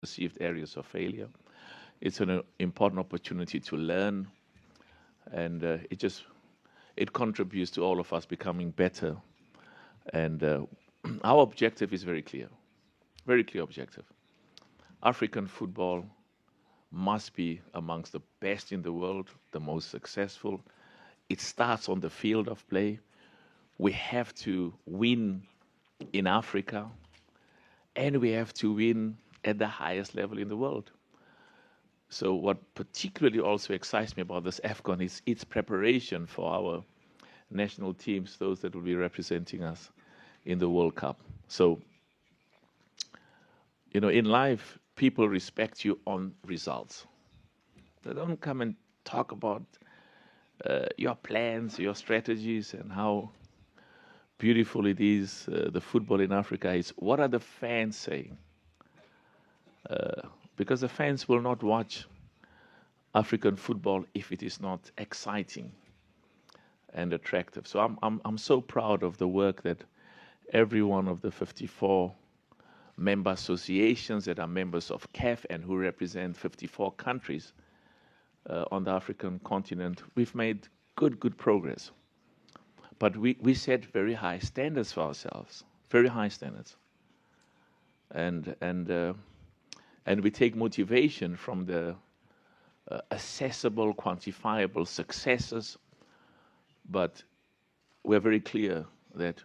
perceived areas of failure. It's an important opportunity to learn, and it contributes to all of us becoming better. And our objective is very clear objective. African football must be amongst the best in the world, the most successful. It starts on the field of play. We have to win in Africa, and we have to win at the highest level in the world. So what particularly also excites me about this Afcon is its preparation for our national teams, those that will be representing us in the World Cup. So, in life, people respect you on results. They don't come and talk about your plans, your strategies, and how beautiful it is, the football in Africa is. What are the fans saying? Because the fans will not watch African football if it is not exciting and attractive. So I'm so proud of the work that every one of the 54 member associations that are members of CAF and who represent 54 countries on the African continent, we've made good progress. But we set very high standards for ourselves, very high standards. And we take motivation from the accessible, quantifiable successes, but we're very clear that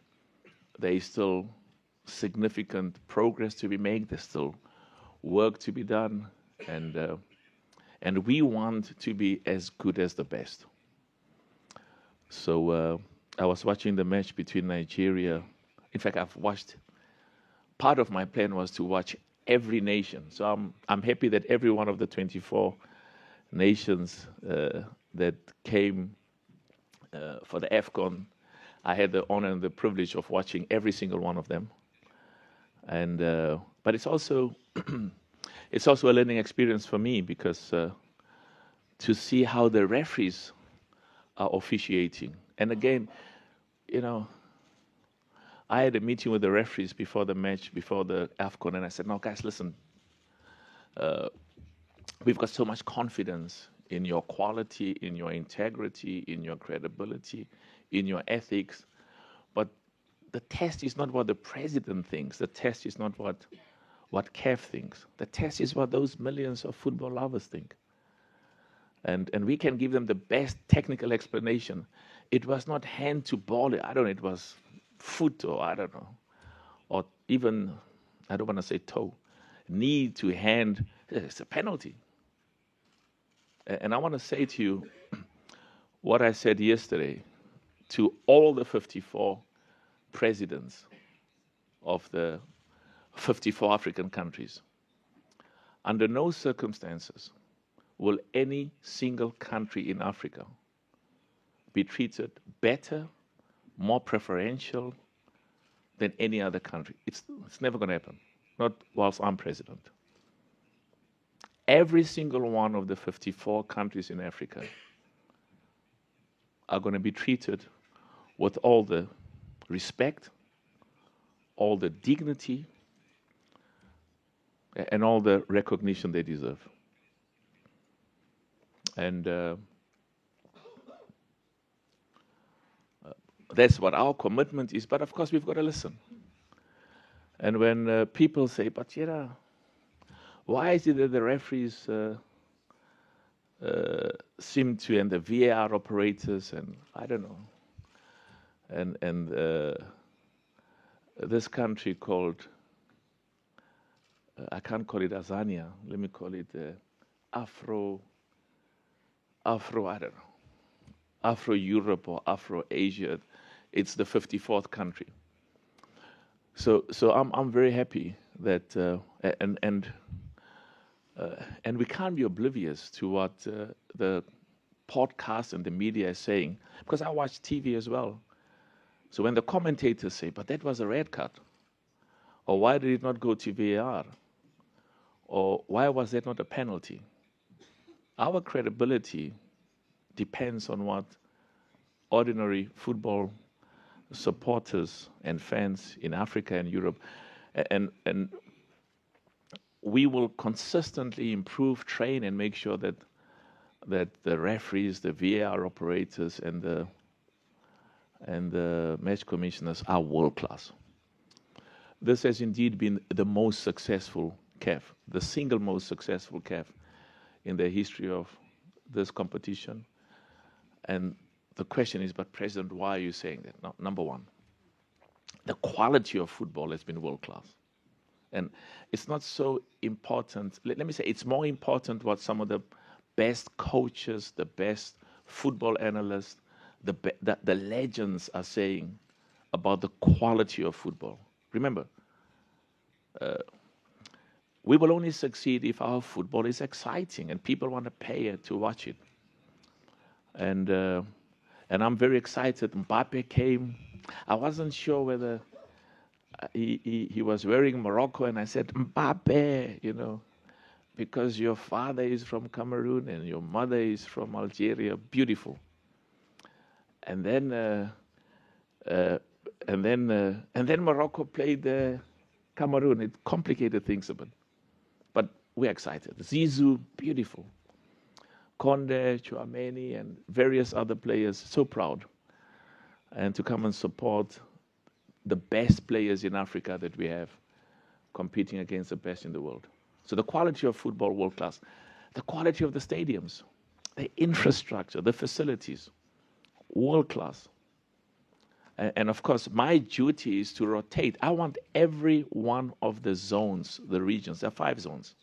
there is still significant progress to be made. There's still work to be done, and we want to be as good as the best. So I was watching the match between Nigeria. In fact, I've watched. Part of my plan was to watch every nation. So I'm happy that every one of the 24 nations that came for the Afcon, I had the honor and the privilege of watching every single one of them. And but it's also it's also a learning experience for me, because to see how the referees are officiating. And again, I had a meeting with the referees before the match, before the Afcon, and I said, "No, guys, listen. We've got so much confidence in your quality, in your integrity, in your credibility, in your ethics. But the test is not what the president thinks. The test is not what CAF thinks. The test is what those millions of football lovers think. And we can give them the best technical explanation. It was not hand to ball. I don't know. It was foot, or I don't know, or even, I don't want to say toe, knee to hand. It's a penalty." And I want to say to you what I said yesterday to all the 54 presidents of the 54 African countries. Under no circumstances will any single country in Africa be treated better, more preferential than any other country. It's never going to happen, not whilst I'm president. Every single one of the 54 countries in Africa are going to be treated with all the respect, all the dignity, and all the recognition they deserve. And that's what our commitment is. But of course, we've got to listen. And when people say, "But why is it that the referees seem to, and the VAR operators, and I don't know, and this country called, I can't call it Azania, let me call it Afro, I don't know, Afro-Europe or Afro-Asia. It's the 54th country. So I'm very happy that, and we can't be oblivious to what the podcast and the media is saying, because I watch TV as well. So when the commentators say, "But that was a red card," or "Why did it not go to VAR?" or "Why was that not a penalty?" Our credibility depends on what ordinary football supporters and fans in Africa and Europe, and we will consistently improve, train, and make sure that the referees, the VAR operators, and the match commissioners are world class. This has indeed been the most successful CAF, the single most successful CAF in the history of this competition. And the question is, but President, why are you saying that? No, number one, the quality of football has been world class. And it's not so important. Let me say, it's more important what some of the best coaches, the best football analysts, the legends are saying about the quality of football. Remember, we will only succeed if our football is exciting and people want to pay to watch it. And I'm very excited. Mbappe came. I wasn't sure whether he was wearing Morocco, and I said, Mbappe, because your father is from Cameroon and your mother is from Algeria. Beautiful. And then Morocco played Cameroon. It complicated things a bit, but we're excited. Zizou, beautiful. Conde, Chouameni, and various other players, so proud. And to come and support the best players in Africa that we have competing against the best in the world. So the quality of football, world class. The quality of the stadiums, the infrastructure, the facilities, world class. And of course, my duty is to rotate. I want every one of the zones, the regions, there are 5 zones.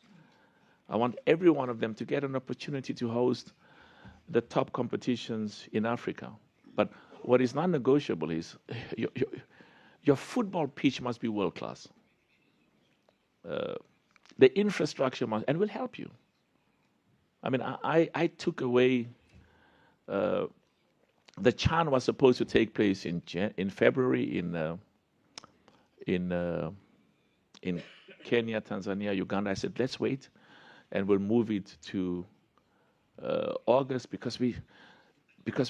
I want every one of them to get an opportunity to host the top competitions in Africa. But what is non-negotiable is your football pitch must be world class. The infrastructure must, and will help you. I mean, I took away. The CHAN was supposed to take place in February in Kenya, Tanzania, Uganda. I said, let's wait, and we'll move it to August because we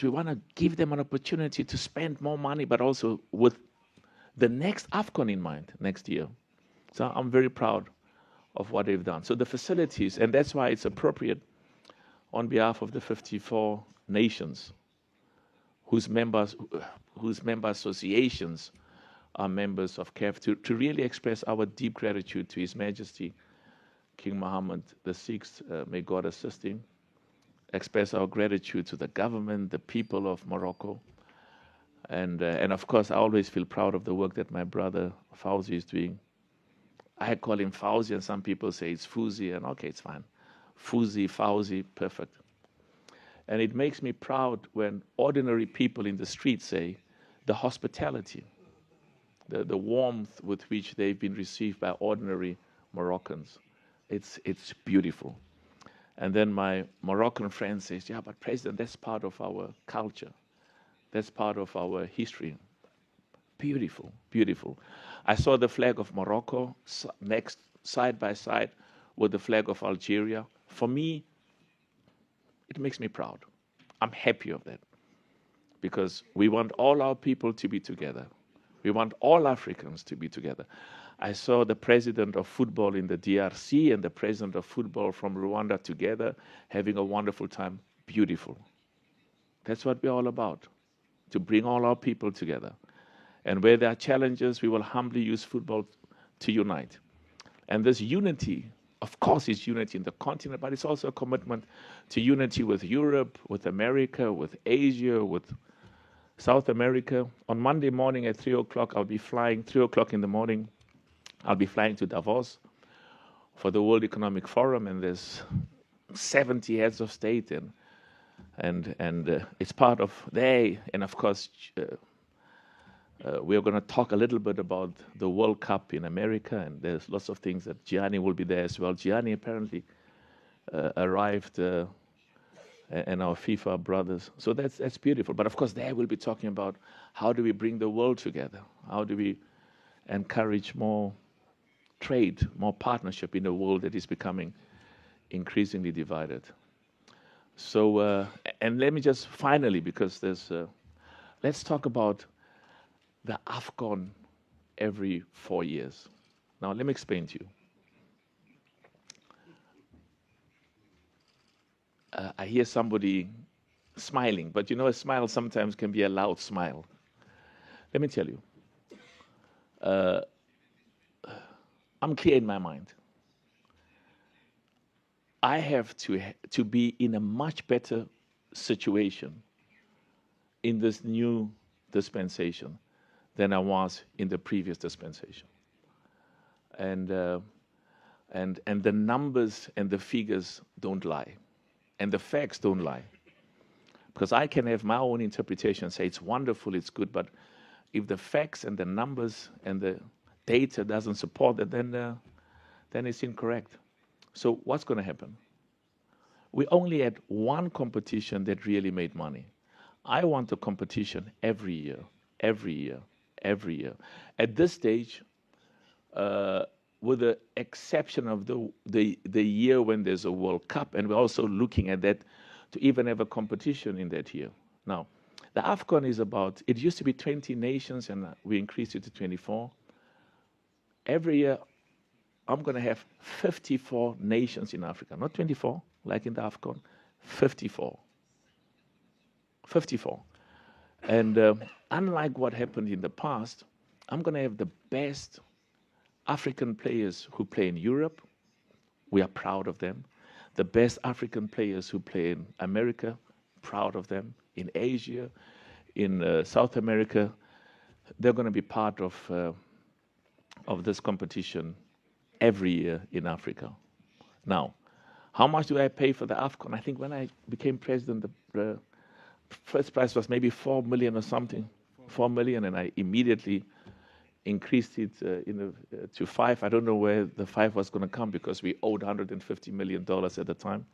want to give them an opportunity to spend more money, but also with the next Afcon in mind next year. So I'm very proud of what they've done. So the facilities, and that's why it's appropriate on behalf of the 54 nations whose member associations are members of CAF to really express our deep gratitude to His Majesty King Mohammed VI, may God assist him, express our gratitude to the government, the people of Morocco, and of course I always feel proud of the work that my brother Fauzi is doing. I call him Fauzi, and some people say it's Fuzi, and okay, it's fine. Fauzi, perfect. And it makes me proud when ordinary people in the street say the hospitality, the warmth with which they've been received by ordinary Moroccans. It's beautiful. And then my Moroccan friend says, yeah, but President, that's part of our culture. That's part of our history. Beautiful, beautiful. I saw the flag of Morocco next side by side with the flag of Algeria. For me, it makes me proud. I'm happy of that because we want all our people to be together. We want all Africans to be together. I saw the president of football in the DRC and the president of football from Rwanda together having a wonderful time. Beautiful. That's what we're all about, to bring all our people together. And where there are challenges, we will humbly use football to unite. And this unity, of course, is unity in the continent, but it's also a commitment to unity with Europe, with America, with Asia, with South America. On Monday morning at 3 o'clock, I'll be flying, 3 o'clock in the morning, I'll be flying to Davos for the World Economic Forum, and there's 70 heads of state, and it's part of they, and of course, we're going to talk a little bit about the World Cup in America, and there's lots of things that Gianni will be there as well. Gianni apparently arrived, and our FIFA brothers. So that's beautiful. But of course, there we'll be talking about how do we bring the world together? How do we encourage more trade, more partnership in a world that is becoming increasingly divided? So, and let me just finally, because there's, let's talk about the Afcon every 4 years. Now, let me explain to you. I hear somebody smiling, but you know, a smile sometimes can be a loud smile. Let me tell you, uh, I'm clear in my mind. I have to be in a much better situation in this new dispensation than I was in the previous dispensation. And and the numbers and the figures don't lie, and the facts don't lie. Because I can have my own interpretation, say it's wonderful, it's good, but if the facts and the numbers and the data doesn't support it, then it's incorrect. So what's going to happen? We only had one competition that really made money. I want a competition every year, every year, every year. At this stage, with the exception of the year when there's a World Cup, and we're also looking at that to even have a competition in that year. Now, the Afcon is about, it used to be 20 nations, and we increased it to 24. Every year, I'm going to have 54 nations in Africa, not 24, like in the Afcon, 54. 54. And unlike what happened in the past, I'm going to have the best African players who play in Europe. We are proud of them. The best African players who play in America, proud of them. In Asia, in South America, they're going to be part of this competition every year in Africa. Now, how much do I pay for the Afcon? I think when I became president, the first price was maybe 4 million or something, 4 million, and I immediately increased it to 5. I don't know where the 5 was going to come because we owed $150 million at the time,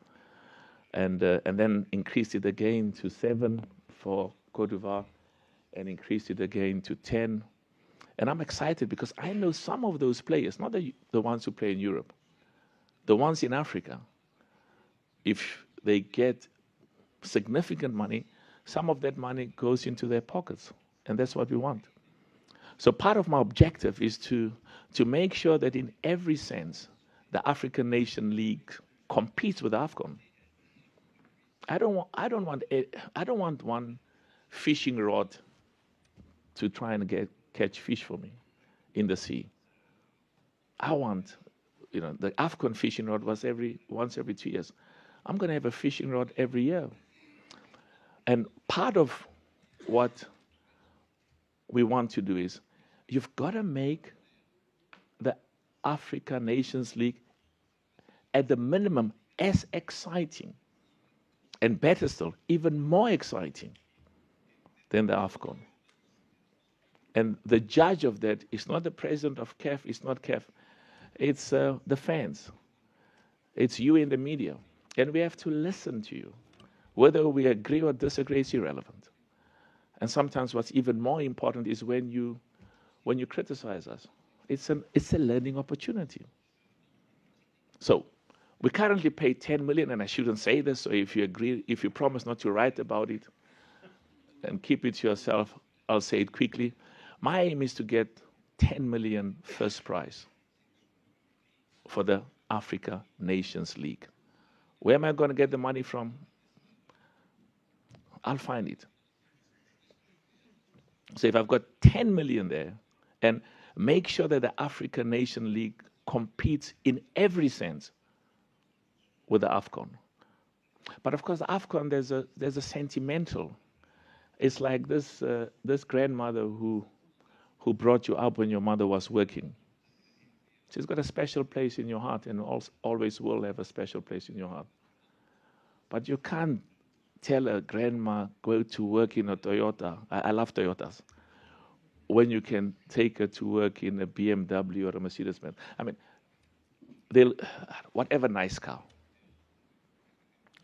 and then increased it again to 7 for Cote d'Ivoire, and increased it again to 10. And I'm excited because I know some of those players, not the ones who play in Europe, the ones in Africa. If they get significant money, some of that money goes into their pockets, and that's what we want. So part of my objective is to make sure that in every sense, the African Nation League competes with Afcon. I don't want one fishing rod to try and catch fish for me in the sea. I want, the Afcon fishing rod was once every 2 years. I'm going to have a fishing rod every year. And part of what we want to do is, you've got to make the Africa Nations League at the minimum as exciting, and better still, even more exciting than the Afcon. And the judge of that is not the president of CAF, it's not CAF, it's the fans. It's you in the media. And we have to listen to you. Whether we agree or disagree is irrelevant. And sometimes what's even more important is when you criticize us. It's a learning opportunity. So we currently pay 10 million, and I shouldn't say this, so if you promise not to write about it and keep it to yourself, I'll say it quickly. My aim is to get 10 million first prize for the Africa Nations League. Where am I going to get the money from? I'll find it. So if I've got 10 million there, and make sure that the African Nation League competes in every sense with the Afcon. But of course, the Afcon, there's a sentimental. It's like this grandmother who brought you up when your mother was working. She's got a special place in your heart, and always will have a special place in your heart. But you can't tell a grandma, go to work in a Toyota. I love Toyotas. When you can take her to work in a BMW or a Mercedes-Benz. I mean, whatever nice car.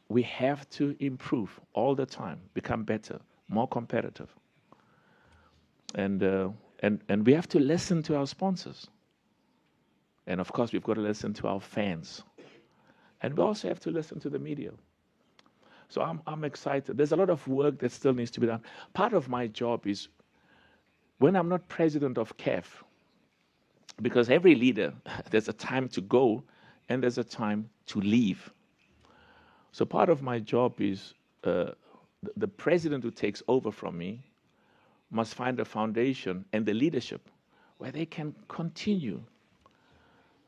We have to improve all the time, become better, more competitive. And we have to listen to our sponsors. And of course, we've got to listen to our fans. And we also have to listen to the media. So I'm excited. There's a lot of work that still needs to be done. Part of my job is, when I'm not president of CAF, because every leader, there's a time to go and there's a time to leave. So part of my job is the president who takes over from me must find a foundation and the leadership where they can continue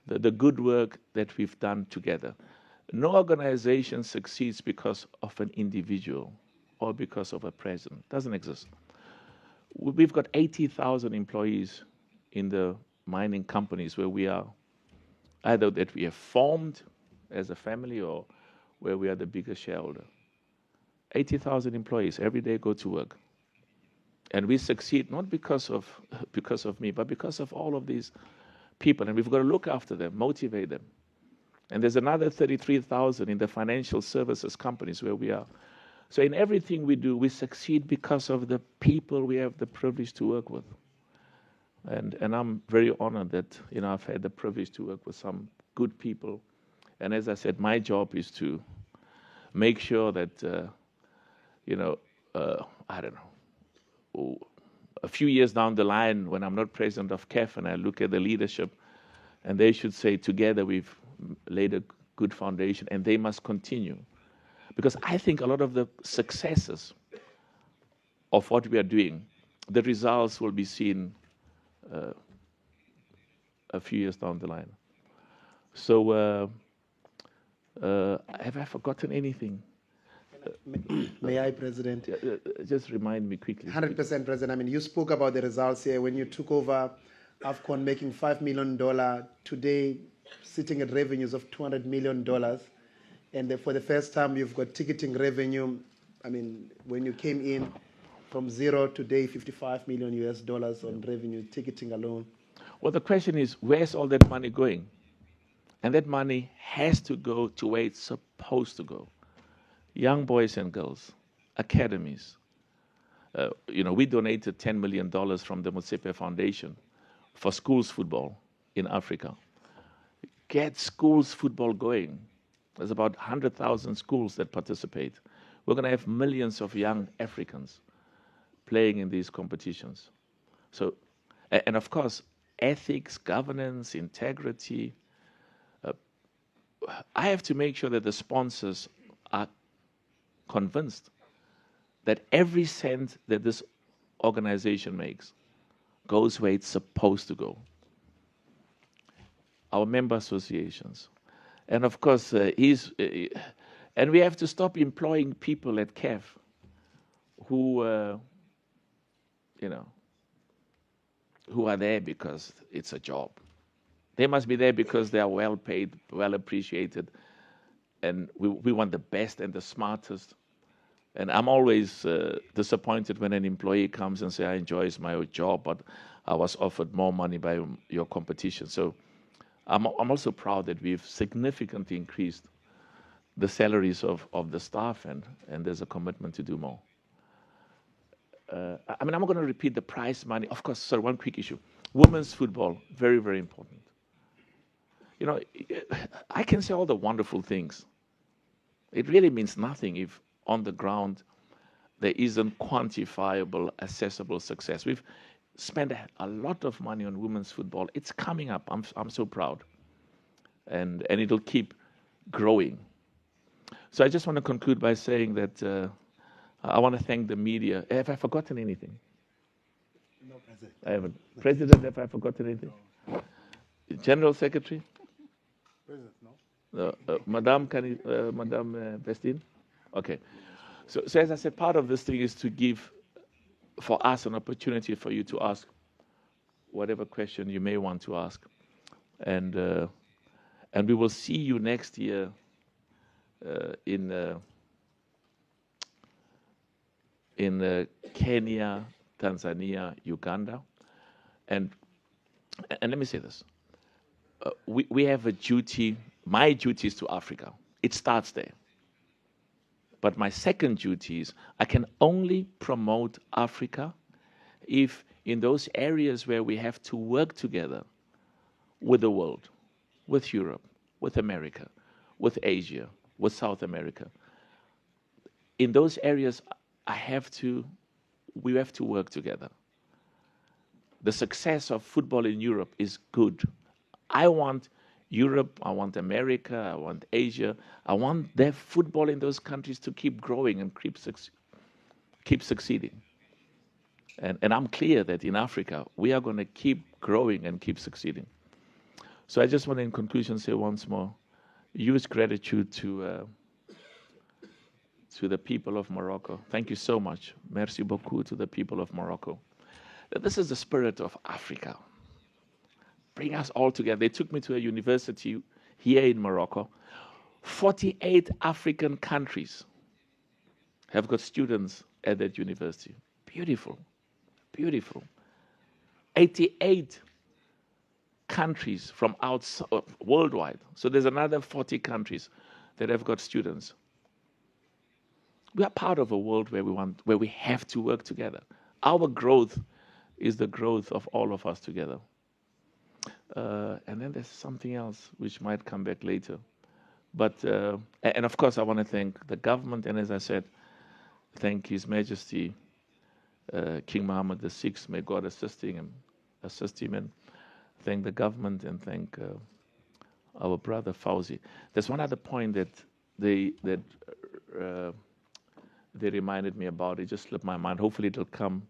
the good work that we've done together. No organization succeeds because of an individual or because of a president. It doesn't exist. We've got 80,000 employees in the mining companies where we are, either that we have formed as a family or where we are the biggest shareholder. 80,000 employees every day go to work. And we succeed not because of me, but because of all of these people. And we've got to look after them, motivate them. And there's another 33,000 in the financial services companies where we are. So in everything we do, we succeed because of the people we have the privilege to work with. And I'm very honored that I've had the privilege to work with some good people. And as I said, my job is to make sure that I don't know, a few years down the line when I'm not president of CAF and I look at the leadership, and they should say together we've laid a good foundation and they must continue. Because I think a lot of the successes of what we are doing, the results will be seen a few years down the line. So have I forgotten anything? May I, President? Just remind me quickly. 100%, President. I mean, you spoke about the results here when you took over Afcon, making $5 million, today sitting at revenues of $200 million. And for the first time, you've got ticketing revenue. I mean, when you came in from zero, today $55 million on revenue, ticketing alone. Well, the question is, where's all that money going? And that money has to go to where it's supposed to go. Young boys and girls, academies. We donated $10 million from the Motsepe Foundation for schools football in Africa. Get schools football going. There's about 100,000 schools that participate. We're going to have millions of young Africans playing in these competitions. So, and of course, ethics, governance, integrity. I have to make sure that the sponsors are convinced that every cent that this organization makes goes where it's supposed to go. Our member associations. And of course, and we have to stop employing people at CAF who are there because it's a job. They must be there because they are well paid, well appreciated, and we want the best and the smartest. And I'm always disappointed when an employee comes and says, I enjoy my job, but I was offered more money by your competition. So I'm also proud that we've significantly increased the salaries of the staff, and there's a commitment to do more. I'm not going to repeat the prize money. Of course, sorry, one quick issue. Women's football, very, very important. I can say all the wonderful things. It really means nothing if on the ground there isn't quantifiable, accessible success. We've spent a lot of money on women's football. It's coming up. I'm so proud. And it'll keep growing. So I just want to conclude by saying that I want to thank the media. Have I forgotten anything? No, President. I haven't. President, have I forgotten anything? No. General Secretary? President, no. Madame Vestine? Okay. So as I said, part of this thing is to give for us an opportunity for you to ask whatever question you may want to ask. And we will see you next year in Kenya, Tanzania, Uganda. And let me say this. We have a duty. My duty is to Africa. It starts there. But my second duty is I can only promote Africa if in those areas where we have to work together with the world, with Europe, with America, with Asia, with South America, in those areas we have to work together. The success of football in Europe is good. I want Europe, I want America, I want Asia. I want their football in those countries to keep growing and keep succeeding. And I'm clear that in Africa, we are going to keep growing and keep succeeding. So I just want to, in conclusion, say once more, use gratitude to the people of Morocco. Thank you so much. Merci beaucoup to the people of Morocco. This is the spirit of Africa. Bring us all together. They took me to a university here in Morocco. 48 African countries have got students at that university. Beautiful, beautiful. 88 countries from outside, worldwide. So there's another 40 countries that have got students. We are part of a world where we have to work together. Our growth is the growth of all of us together. And then there's something else which might come back later. But, and of course, I want to thank the government, and as I said, thank His Majesty King Mohammed VI. May God assist him, and thank the government, and thank our brother Fauzi. There's one other point that they reminded me about. It just slipped my mind. Hopefully, it'll come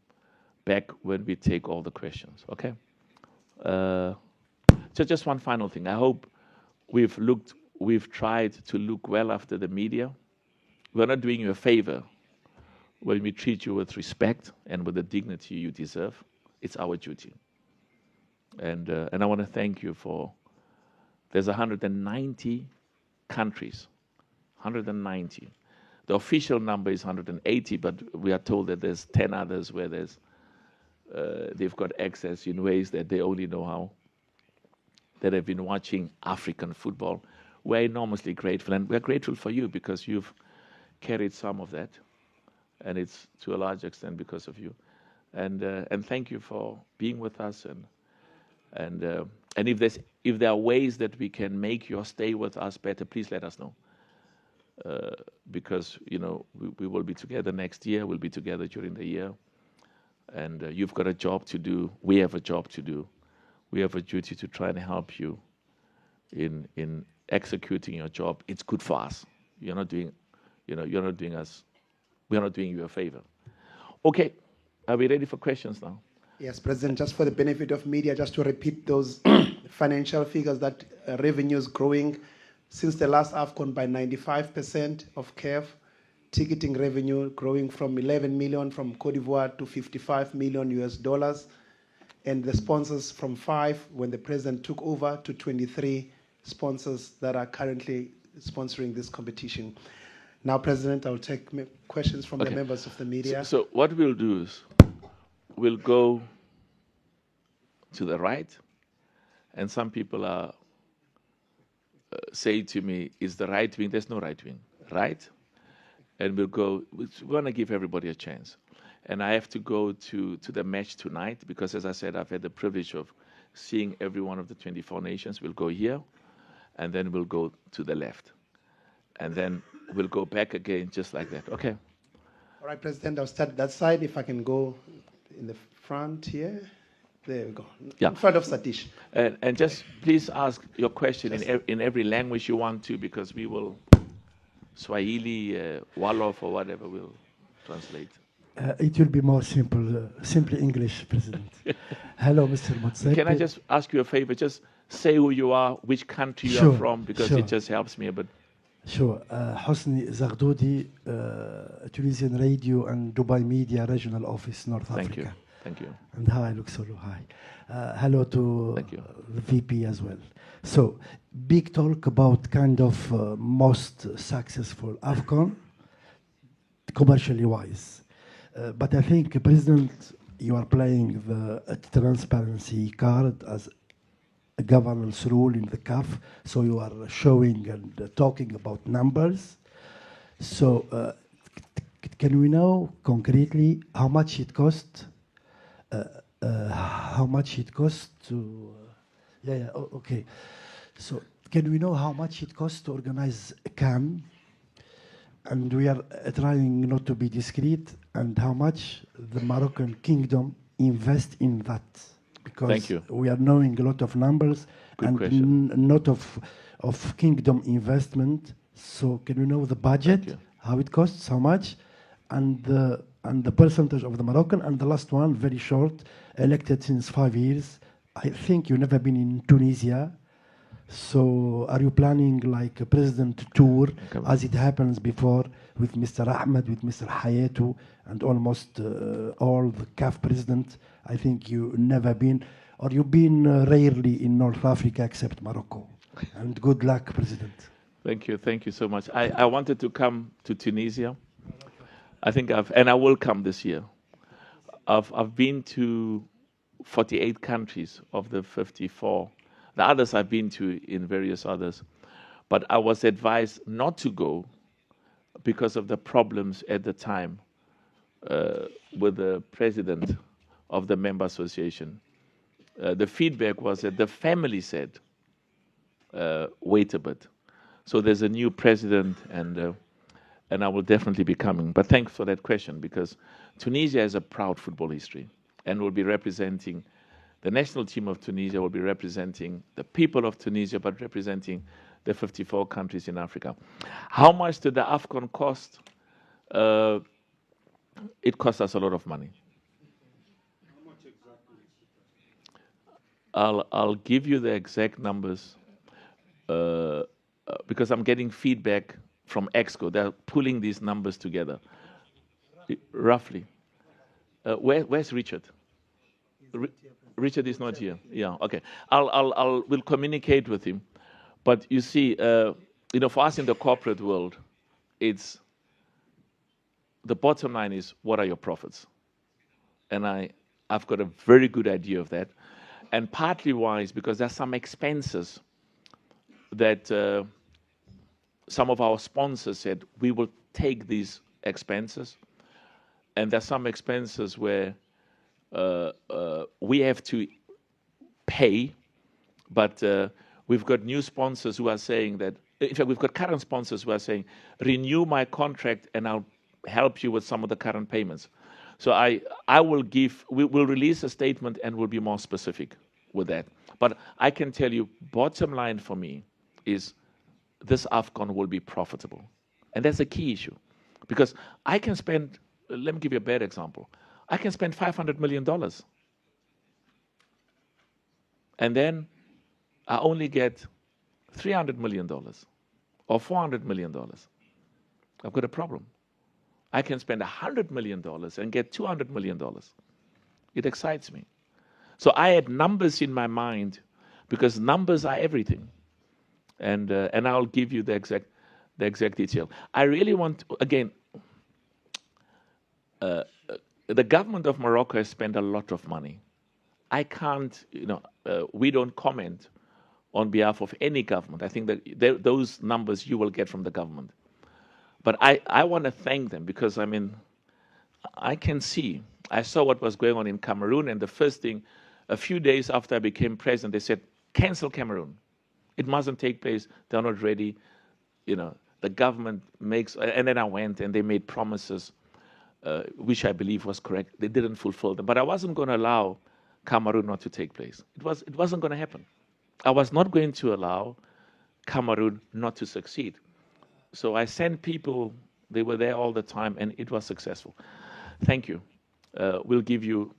back when we take all the questions. Okay. So just one final thing. I hope we've tried to look well after the media. We're not doing you a favor when we treat you with respect and with the dignity you deserve. It's our duty. And I want to thank you for, there's 190 countries, 190. The official number is 180, but we are told that there's 10 others where they've got access in ways that they only know how, that have been watching African football. We're enormously grateful, and we're grateful for you because you've carried some of that, and it's to a large extent because of you. And thank you for being with us, and if there are ways that we can make your stay with us better, please let us know. Because we will be together next year. We'll be together during the year, and you've got a job to do. We have a job to do. We have a duty to try and help you in executing your job. It's good for us. You're not doing us. We're not doing you a favor. Okay, are we ready for questions now? Yes, President, just for the benefit of media, just to repeat those financial figures, that revenues growing since the last Afcon by 95% of CAF, ticketing revenue growing from 11 million from Cote d'Ivoire to 55 million US dollars, and the sponsors from 5 when the president took over to 23 sponsors that are currently sponsoring this competition. Now, President, I'll take questions from the members of the media. So what we'll do is we'll go to the right, and some people are say to me, is the right wing? There's no right wing, right? And we'll go, we want to give everybody a chance. And I have to go to the match tonight because, as I said, I've had the privilege of seeing every one of the 24 nations. We'll go here, and then we'll go to the left. And then we'll go back again just like that. Okay? All right, President, I'll start that side. If I can go in the front here. There we go. Yeah. In front of Satish. And just please ask your question in every language you want to, because we will Swahili, Wolof, or whatever we'll translate. It will be more simple, simply English, President. Hello, Mr. Motsepe. Can I just ask you a favor? Just say who you are, which country you are from, because it just helps me a bit. Sure. Hosni Zagdoudi, Tunisian Radio and Dubai Media Regional Office, North Africa. Thank you. And hi, Luxolo. Hi. Hello to the VP as well. So, big talk about kind of most successful Afcon, commercially wise. But I think, President, you are playing the transparency card as a governance rule in the CAF. So you are showing and talking about numbers. So can we know concretely how much it cost? How much it costs to? Okay. So can we know how much it costs to organize a CAM? And we are trying not to be discreet, and how much the Moroccan kingdom invest in that, because you. we are knowing a lot of numbers Good and question. not of kingdom investment. So can you know the budget, how it costs, how much, and the percentage of the Moroccan? And the last one, very short, elected since 5 years. I think you've never been in Tunisia. So are you planning like a president tour as it happens before with Mr. Ahmed, with Mr. Hayatou, and almost all the CAF presidents? I think you never been, or you've been rarely in North Africa except Morocco. And good luck, President. Thank you so much. I wanted to come to Tunisia. I think I will come this year. I've been to 48 countries of the 54. The others I've been to in various others. But I was advised not to go because of the problems at the time with the president of the member association. The feedback was that the family said, wait a bit. So there's a new president, and I will definitely be coming. But thanks for that question, because Tunisia has a proud football history and will be representing the national team of Tunisia, will be representing the people of Tunisia, but representing the 54 countries in Africa. How much did the Afcon cost? It cost us a lot of money. How much exactly? I'll give you the exact numbers because I'm getting feedback from Exco. They're pulling these numbers together. Roughly. Where's Richard? Richard is not here. Yeah, okay. We'll communicate with him. But you see, for us in the corporate world, it's the bottom line is, what are your profits? And I've got a very good idea of that. And partly why is because there's some expenses that some of our sponsors said, we will take these expenses. And there's some expenses where we have to pay, but we've got new sponsors who are saying that, in fact, we've got current sponsors who are saying, renew my contract and I'll help you with some of the current payments. So we'll release a statement and we'll be more specific with that. But I can tell you, bottom line for me is this Afcon will be profitable. And that's a key issue. Because I can spend, let me give you a bad example. I can spend $500 million. And then I only get $300 million or $400 million. I've got a problem. I can spend $100 million and get $200 million. It excites me. So I had numbers in my mind because numbers are everything. And I'll give you the exact detail. I really want, again, the government of Morocco has spent a lot of money. I can't, we don't comment on behalf of any government. I think that those numbers you will get from the government. But I want to thank them because, I can see, I saw what was going on in Cameroon, and the first thing, a few days after I became president, they said, cancel Cameroon. It mustn't take place. They're not ready. The government makes, and then I went and they made promises, which I believe was correct. They didn't fulfill them. But I wasn't going to allow Cameroon not to take place. It wasn't going to happen. I was not going to allow Cameroon not to succeed. So I sent people, they were there all the time, and it was successful. Thank you. We'll give you,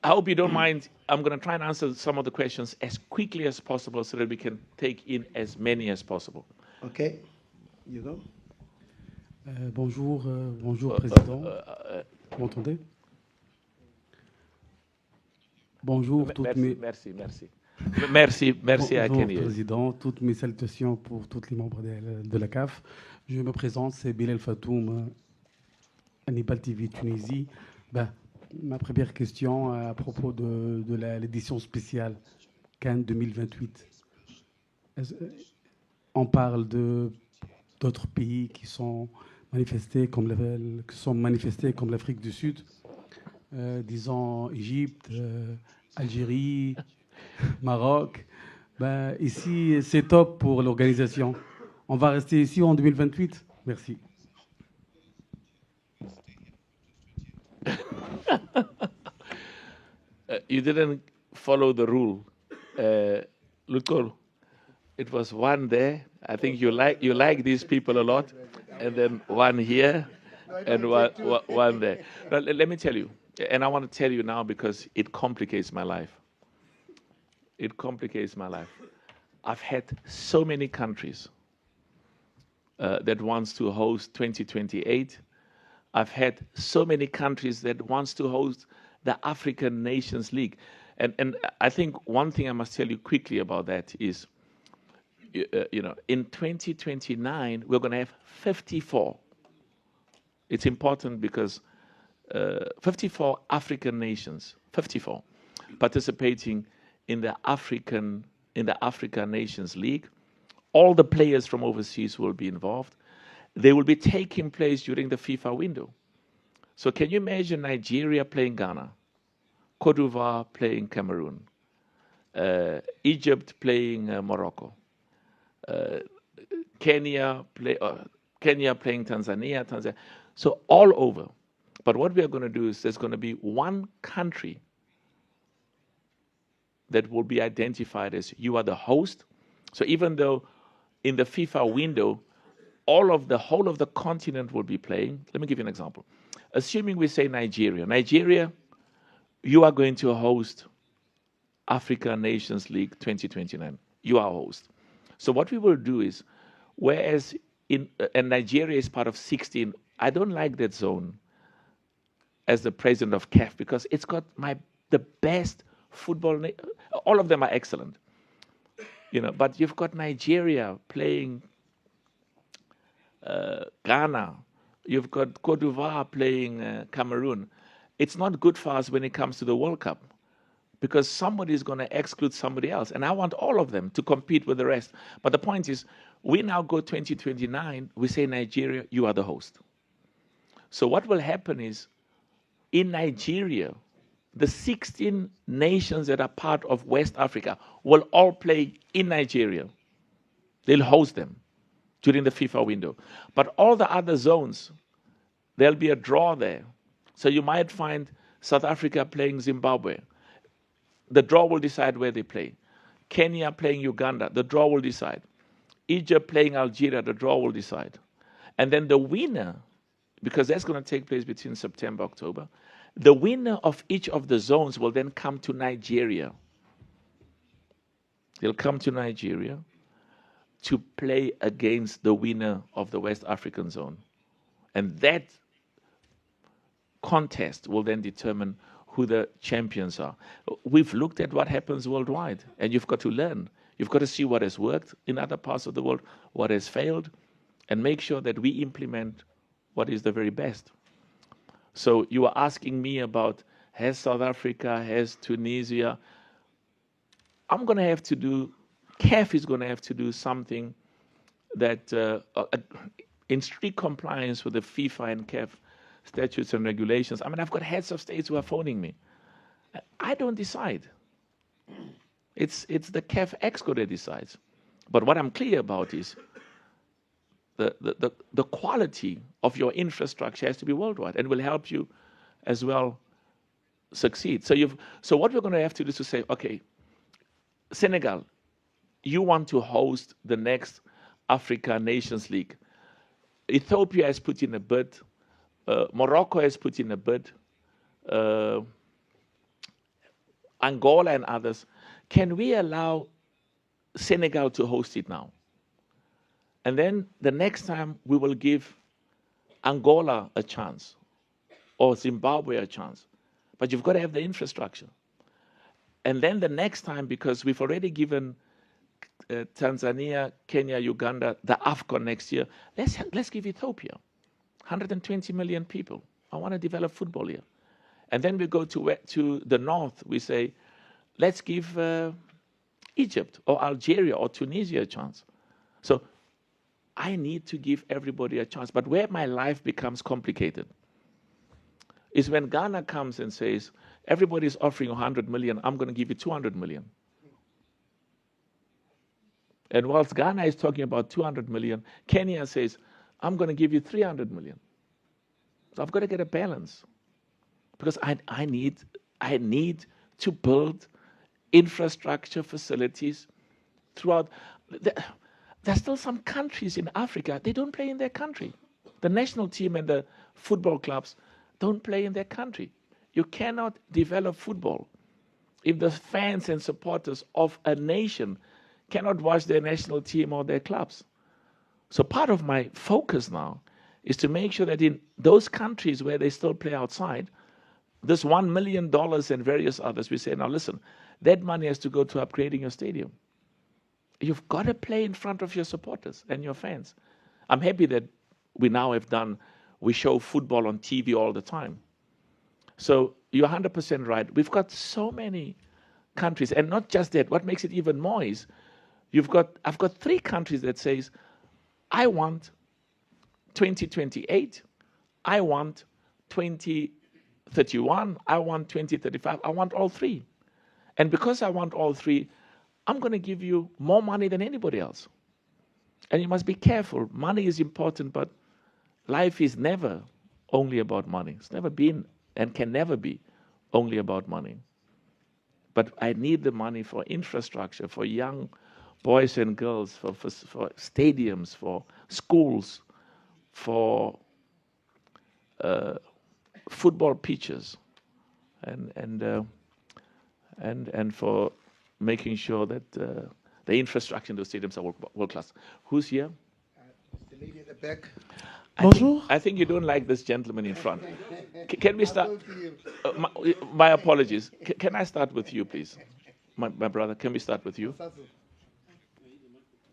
I hope you don't mind, I'm going to try and answer some of the questions as quickly as possible so that we can take in as many as possible. Okay, you go. Bonjour, Président. Vous m'entendez? Bonjour, Merci, I can hear you. Président. Toutes mes salutations pour tous les membres de la CAF. Je me présente, c'est Bilal Fatoum, Hannibal TV Tunisie. Ma première question à propos de l'édition spéciale Cannes 2028. On parle d'autres pays qui sont manifestés comme l'Afrique du Sud, disons Égypte, Algérie, Maroc. Ici, c'est top pour l'organisation. On va rester ici en 2028. Merci. You didn't follow the rule. Lutko, it was one there. I think you like these people a lot, and then one here, and one there. Now, let me tell you, and I want to tell you now because it complicates my life. It complicates my life. I've had so many countries that wants to host 2028. I've had so many countries that wants to host the African Nations League. And I think one thing I must tell you quickly about that is, in 2029, we're going to have 54. It's important because 54 African nations, 54, participating in the African Nations League. All the players from overseas will be involved. They will be taking place during the FIFA window. So can you imagine Nigeria playing Ghana, Cote d'Ivoire playing Cameroon, Egypt playing Morocco, Kenya playing Tanzania. So all over. But what we are going to do is there's going to be one country that will be identified as you are the host. So even though in the FIFA window, the whole of the continent will be playing. Let me give you an example. Assuming we say Nigeria. Nigeria, you are going to host Africa Nations League 2029. You are host. So what we will do is, whereas and Nigeria is part of 16, I don't like that zone as the president of CAF because it's got the best football. All of them are excellent. But you've got Nigeria playing Ghana. You've got Cote d'Ivoire playing Cameroon. It's not good for us when it comes to the World Cup because somebody is going to exclude somebody else. And I want all of them to compete with the rest. But the point is, we now go 2029, we say, Nigeria, you are the host. So what will happen is, in Nigeria, the 16 nations that are part of West Africa will all play in Nigeria. They'll host them during the FIFA window. But all the other zones, there'll be a draw there. So you might find South Africa playing Zimbabwe. The draw will decide where they play. Kenya playing Uganda. The draw will decide. Egypt playing Algeria. The draw will decide. And then the winner, because that's going to take place between September, October, the winner of each of the zones will then come to Nigeria. They'll come to Nigeria to play against the winner of the West African zone. And that contest will then determine who the champions are. We've looked at what happens worldwide, and you've got to learn. You've got to see what has worked in other parts of the world, what has failed, and make sure that we implement what is the very best. So you are asking me about, has South Africa, has Tunisia? I'm going to have to do, CAF is going to have to do something that, in strict compliance with the FIFA and CAF statutes and regulations. I mean, I've got heads of states who are phoning me. I don't decide. It's the CAF ExCo that decides. But what I'm clear about is the quality of your infrastructure has to be worldwide and will help you as well succeed. So what we're going to have to do is to say, okay, Senegal, you want to host the next Africa Nations League. Ethiopia has put in a bid. Morocco has put in a bid. Angola and others. Can we allow Senegal to host it now? And then the next time we will give Angola a chance or Zimbabwe a chance. But you've got to have the infrastructure. And then the next time, because we've already given Tanzania, Kenya, Uganda the Afcon next year, let's give Ethiopia 120 million people. I want to develop football here. And then we go to the north. We say, let's give Egypt or Algeria or Tunisia a chance. So I need to give everybody a chance. But where my life becomes complicated is when Ghana comes and says, everybody's offering 100 million, I'm going to give you 200 million. And whilst Ghana is talking about 200 million, Kenya says, I'm going to give you 300 million. So I've got to get a balance. Because I need to build infrastructure facilities throughout. There's still some countries in Africa, they don't play in their country. The national team and the football clubs don't play in their country. You cannot develop football if the fans and supporters of a nation cannot watch their national team or their clubs. So part of my focus now is to make sure that in those countries where they still play outside, this $1 million and various others, we say, now listen, that money has to go to upgrading your stadium. You've got to play in front of your supporters and your fans. I'm happy that we show football on TV all the time. So you're 100% right. We've got so many countries, and not just that. What makes it even more is I've got 3 countries that says, I want 2028, I want 2031, I want 2035, I want all 3. And because I want all 3, I'm going to give you more money than anybody else. And you must be careful. Money is important, but life is never only about money. It's never been and can never be only about money. But I need the money for infrastructure, for young boys and girls, for stadiums, for schools, for football pitches, and for making sure that the infrastructure in those stadiums are world class. Who's here? The lady at the back. Bonjour. I think you don't like this gentleman in front. Can we start? My apologies. Can I start with you, please? My brother, can we start with you?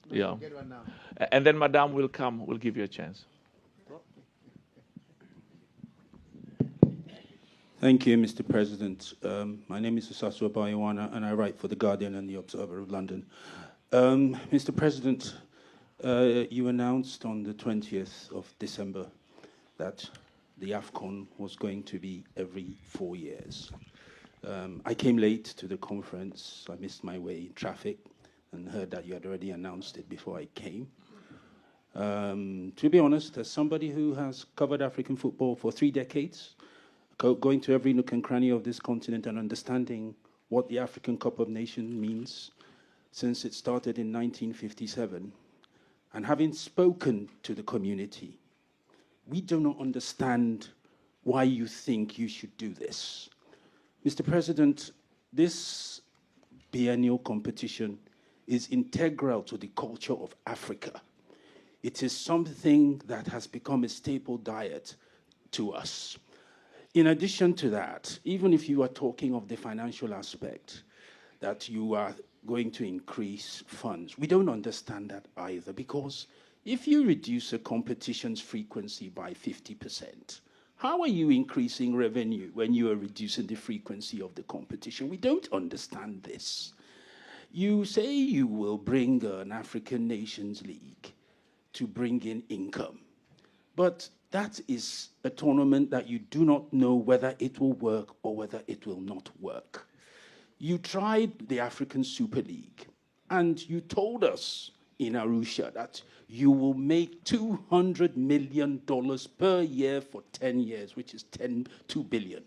Yeah. And then Madame will come. We'll give you a chance. Thank you, Mr. President. My name is Osasu Abayawana, and I write for The Guardian and The Observer of London. Mr. President, you announced on the 20th of December that the Afcon was going to be every 4 years. I came late to the conference. I missed my way in traffic and heard that you had already announced it before I came. To be honest, as somebody who has covered African football for 3 decades, going to every nook and cranny of this continent and understanding what the African Cup of Nations means since it started in 1957, and having spoken to the community, we do not understand why you think you should do this. Mr. President, this biennial competition is integral to the culture of Africa. It is something that has become a staple diet to us. In addition to that, even if you are talking of the financial aspect, that you are going to increase funds, we don't understand that either, because if you reduce a competition's frequency by 50%, how are you increasing revenue when you are reducing the frequency of the competition? We don't understand this. You say you will bring an African Nations League to bring in income, but that is a tournament that you do not know whether it will work or whether it will not work. You tried the African Super League, and you told us in Arusha that you will make $200 million per year for 10 years, which is $2 billion.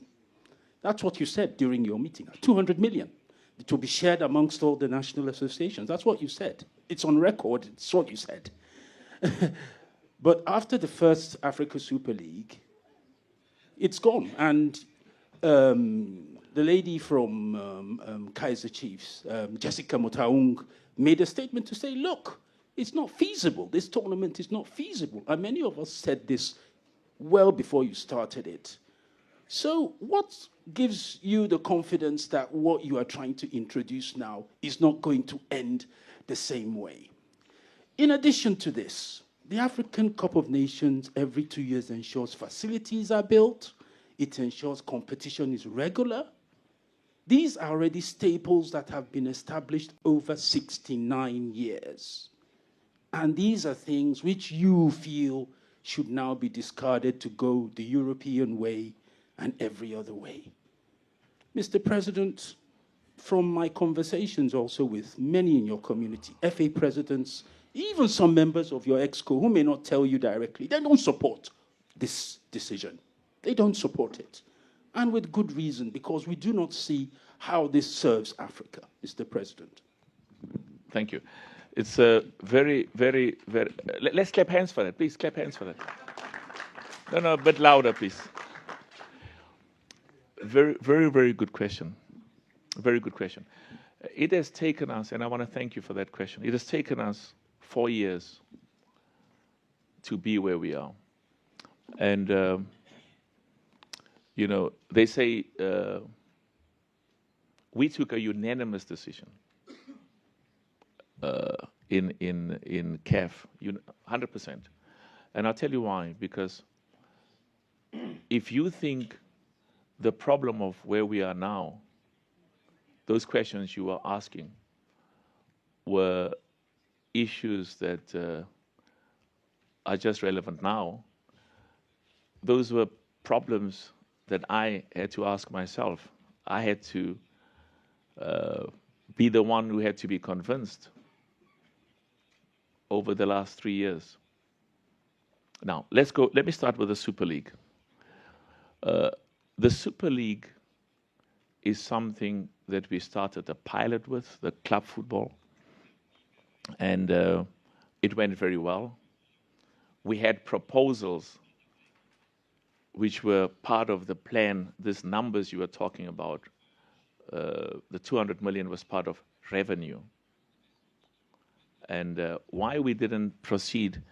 That's what you said during your meeting, 200 million. It will be shared amongst all the national associations. That's what you said. It's on record. It's what you said. But after the first Africa Super League, it's gone. And the lady from Kaiser Chiefs, Jessica Motaung, made a statement to say, look, it's not feasible. This tournament is not feasible. And many of us said this well before you started it. So what gives you the confidence that what you are trying to introduce now is not going to end the same way? In addition to this, the African Cup of Nations every 2 years ensures facilities are built. It ensures competition is regular. These are already staples that have been established over 69 years. And these are things which you feel should now be discarded to go the European way and every other way. Mr. President, from my conversations also with many in your community, FA presidents, even some members of your EXCO who may not tell you directly, they don't support this decision. They don't support it. And with good reason, because we do not see how this serves Africa, Mr. President. Thank you. It's a very, very, very... Let's clap hands for that. Please clap hands for that. No, a bit louder, please. Very, very, very good question. Very good question. It has taken us, and I want to thank you for that question, it has taken us 4 years to be where we are. And, you know, they say we took a unanimous decision in CAF, 100%. And I'll tell you why. Because if you think the problem of where we are now, those questions you were asking were issues that are just relevant now, those were problems that I had to ask myself. I had to be the one who had to be convinced over the last 3 years. Now, let me start with the Super League. The Super League is something that we started a pilot with, the club football, and it went very well. We had proposals which were part of the plan, these numbers you were talking about. The 200 million was part of revenue. And why we didn't proceed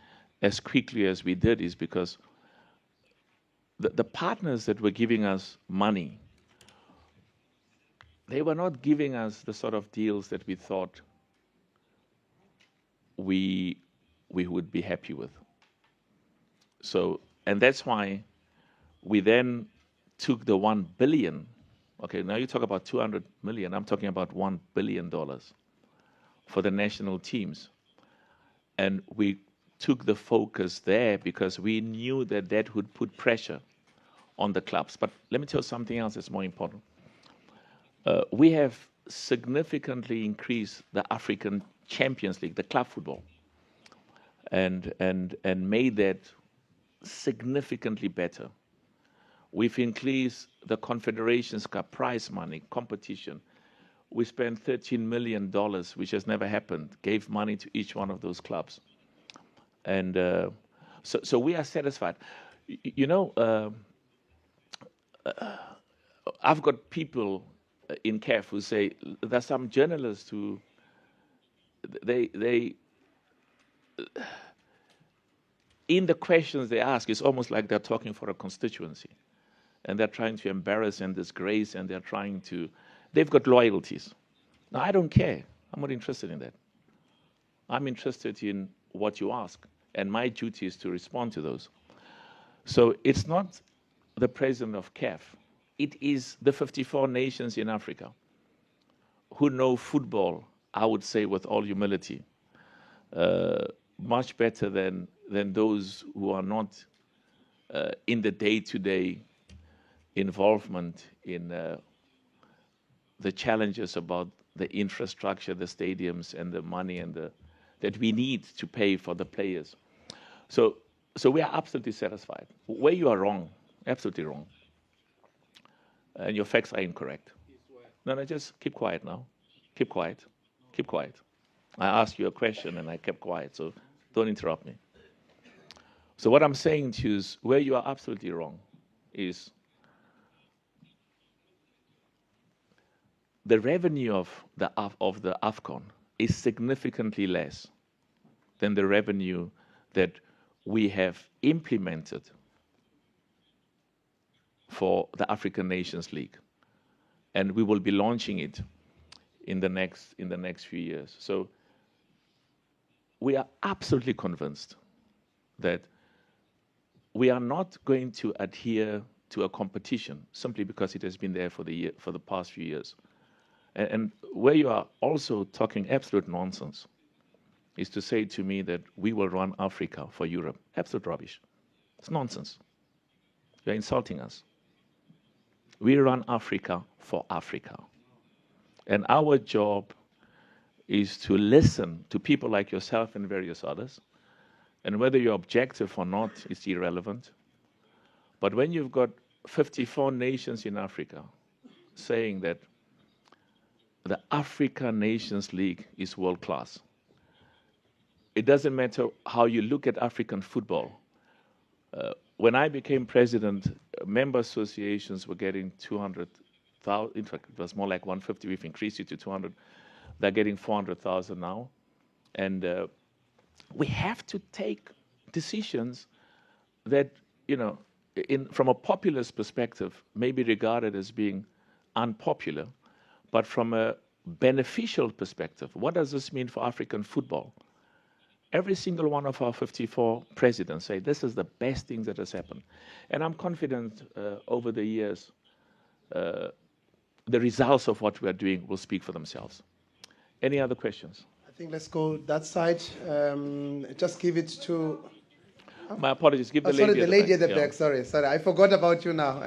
as quickly as we did is because the partners that were giving us money, they were not giving us the sort of deals that we thought we would be happy with. So, and that's why we then took the 1 billion. Okay, now you talk about 200 million. I'm talking about $1 billion for the national teams. And we took the focus there because we knew that that would put pressure on the clubs. But let me tell you something else that's more important. We have significantly increased the African Champions League, the club football, and made that significantly better. We've increased the Confederations Cup prize money, competition. We spent $13 million, which has never happened, gave money to each one of those clubs. And so we are satisfied. You know, I've got people in CAF who say, there's some journalists who, they in the questions they ask, it's almost like they're talking for a constituency. And they're trying to embarrass and disgrace, and they're trying to, they've got loyalties. Now, I don't care. I'm not interested in that. I'm interested in what you ask, and my duty is to respond to those. So it's not the president of CAF. It is the 54 nations in Africa who know football, I would say with all humility, much better than those who are not in the day-to-day involvement in the challenges about the infrastructure, the stadiums, and the money and that we need to pay for the players. So we are absolutely satisfied. Where you are wrong, absolutely wrong, and your facts are incorrect. No, just keep quiet now. Keep quiet. Keep quiet. I asked you a question and I kept quiet, so don't interrupt me. So what I'm saying to you is where you are absolutely wrong is the revenue of the Afcon is significantly less than the revenue that we have implemented for the African Nations League, and we will be launching it in the next few years. So we are absolutely convinced that we are not going to adhere to a competition simply because it has been there for the past few years. And where you are also talking absolute nonsense is to say to me that we will run Africa for Europe. Absolute rubbish. It's nonsense. You're insulting us. We run Africa for Africa. And our job is to listen to people like yourself and various others. And whether you're objective or not is irrelevant. But when you've got 54 nations in Africa saying that the African Nations League is world class. It doesn't matter how you look at African football. When I became president, member associations were getting 200,000. In fact, it was more like 150. We've increased it to 200. They're getting 400,000 now. And we have to take decisions that, from a populist perspective, may be regarded as being unpopular, but from a beneficial perspective, what does this mean for African football? Every single one of our 54 presidents say this is the best thing that has happened. And I'm confident over the years, the results of what we are doing will speak for themselves. Any other questions? I think let's go that side. Just give it to... My apologies. Give the lady sorry, the lady at the back. back. Sorry, I forgot about you now.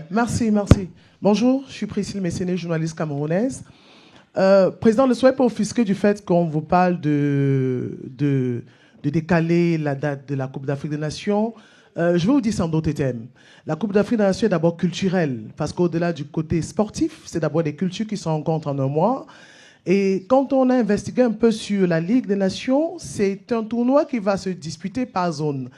Merci. Bonjour, je suis Priscille Messéné, journaliste camerounaise. Président, ne soyez pas offusqué du fait qu'on vous parle de décaler la date de la Coupe d'Afrique des Nations. Je vais vous dire sans d'autres thèmes. La Coupe d'Afrique des Nations est d'abord culturelle, parce qu'au-delà du côté sportif, c'est d'abord des cultures qui se rencontrent en un mois. Et quand on a investigué un peu sur la Ligue des Nations, c'est un tournoi qui va se disputer par zone.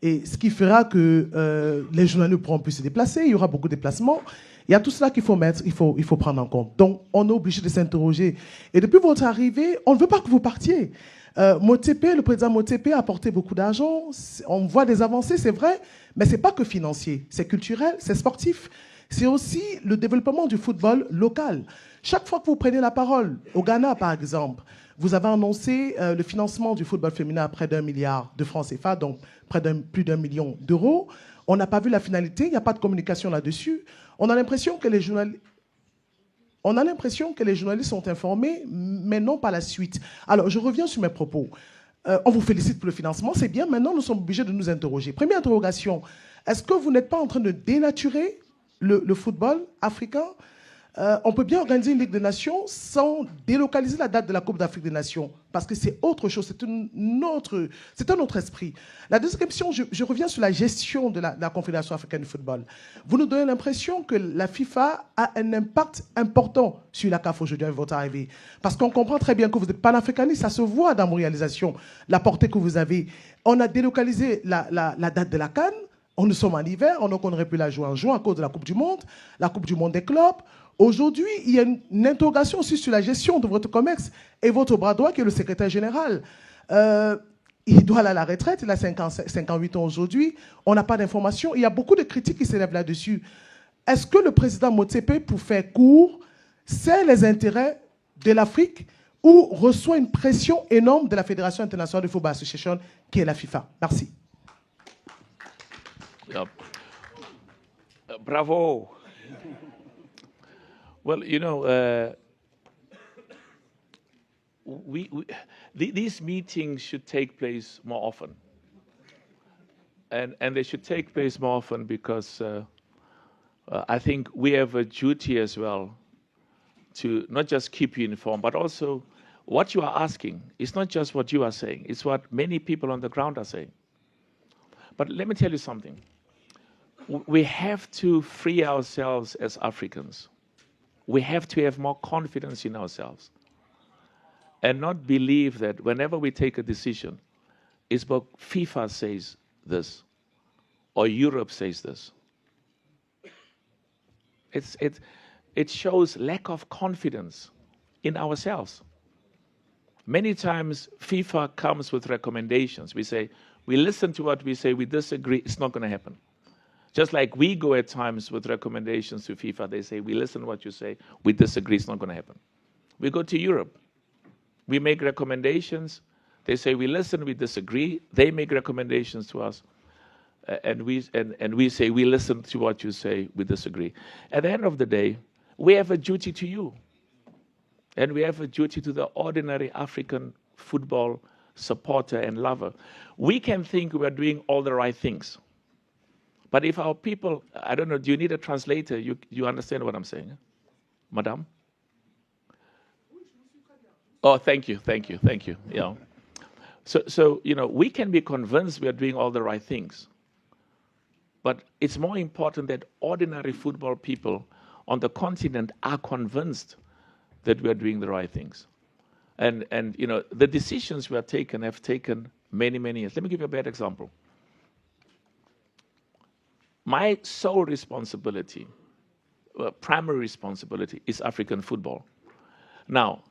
Et ce qui fera que les journalistes ne pourront plus se déplacer, il y aura beaucoup de déplacements. Il y a tout cela qu'il faut mettre, il faut prendre en compte. Donc, on est obligé de s'interroger. Et depuis votre arrivée, on ne veut pas que vous partiez. Le président Motsepe a apporté beaucoup d'argent. On voit des avancées, c'est vrai, mais ce n'est pas que financier. C'est culturel, c'est sportif. C'est aussi le développement du football local. Chaque fois que vous prenez la parole, au Ghana par exemple, vous avez annoncé le financement du football féminin à près d'1 milliard de francs CFA, donc plus d'1 million d'euros. On n'a pas vu la finalité, il n'y a pas de communication là-dessus. On a l'impression que les journalistes sont informés, mais non pas la suite. Alors, je reviens sur mes propos. On vous félicite pour le financement, c'est bien. Maintenant, nous sommes obligés de nous interroger. Première interrogation, est-ce que vous n'êtes pas en train de dénaturer le football africain? On peut bien organiser une Ligue des Nations sans délocaliser la date de la Coupe d'Afrique des Nations, parce que c'est autre chose, c'est un autre esprit. La deuxième question, je reviens sur la gestion de la Confédération africaine de football. Vous nous donnez l'impression que la FIFA a un impact important sur la CAF aujourd'hui avec votre arrivée, parce qu'on comprend très bien que vous êtes panafricaniste, ça se voit dans vos réalisations, la portée que vous avez. On a délocalisé la date de la CAN. Nous sommes en hiver, donc on aurait pu la jouer en juin à cause de la Coupe du Monde des clubs. Aujourd'hui, il y a une interrogation aussi sur la gestion de votre COMEX et votre bras droit qui est le secrétaire général. Il doit aller à la retraite, il a 58 ans aujourd'hui, on n'a pas d'informations, il y a beaucoup de critiques qui s'élèvent là-dessus. Est-ce que le président Motsepe, pour faire court, sait les intérêts de l'Afrique ou reçoit une pression énorme de la Fédération internationale de football association qui est la FIFA? Merci. Bravo. Well, these meetings should take place more often. And they should take place more often because I think we have a duty as well to not just keep you informed, but also what you are asking. It's not just what you are saying. It's what many people on the ground are saying. But let me tell you something. We have to free ourselves as Africans. We have to have more confidence in ourselves and not believe that whenever we take a decision, it's what FIFA says this or Europe says this. It shows lack of confidence in ourselves. Many times FIFA comes with recommendations. We say, we listen to what we say, we disagree, it's not going to happen. Just like we go at times with recommendations to FIFA, they say, we listen to what you say, we disagree, it's not going to happen. We go to Europe. We make recommendations. They say, we listen, we disagree. They make recommendations to us. And we say, we listen to what you say, we disagree. At the end of the day, we have a duty to you. And we have a duty to the ordinary African football supporter and lover. We can think we are doing all the right things. But if our people, I don't know, do you need a translator? You understand what I'm saying? Madame? Oh, thank you. Yeah. So we can be convinced we are doing all the right things. But it's more important that ordinary football people on the continent are convinced that we are doing the right things. And you know, the decisions we have taken many, many years. Let me give you a bad example. My sole responsibility, primary responsibility, is African football. Now,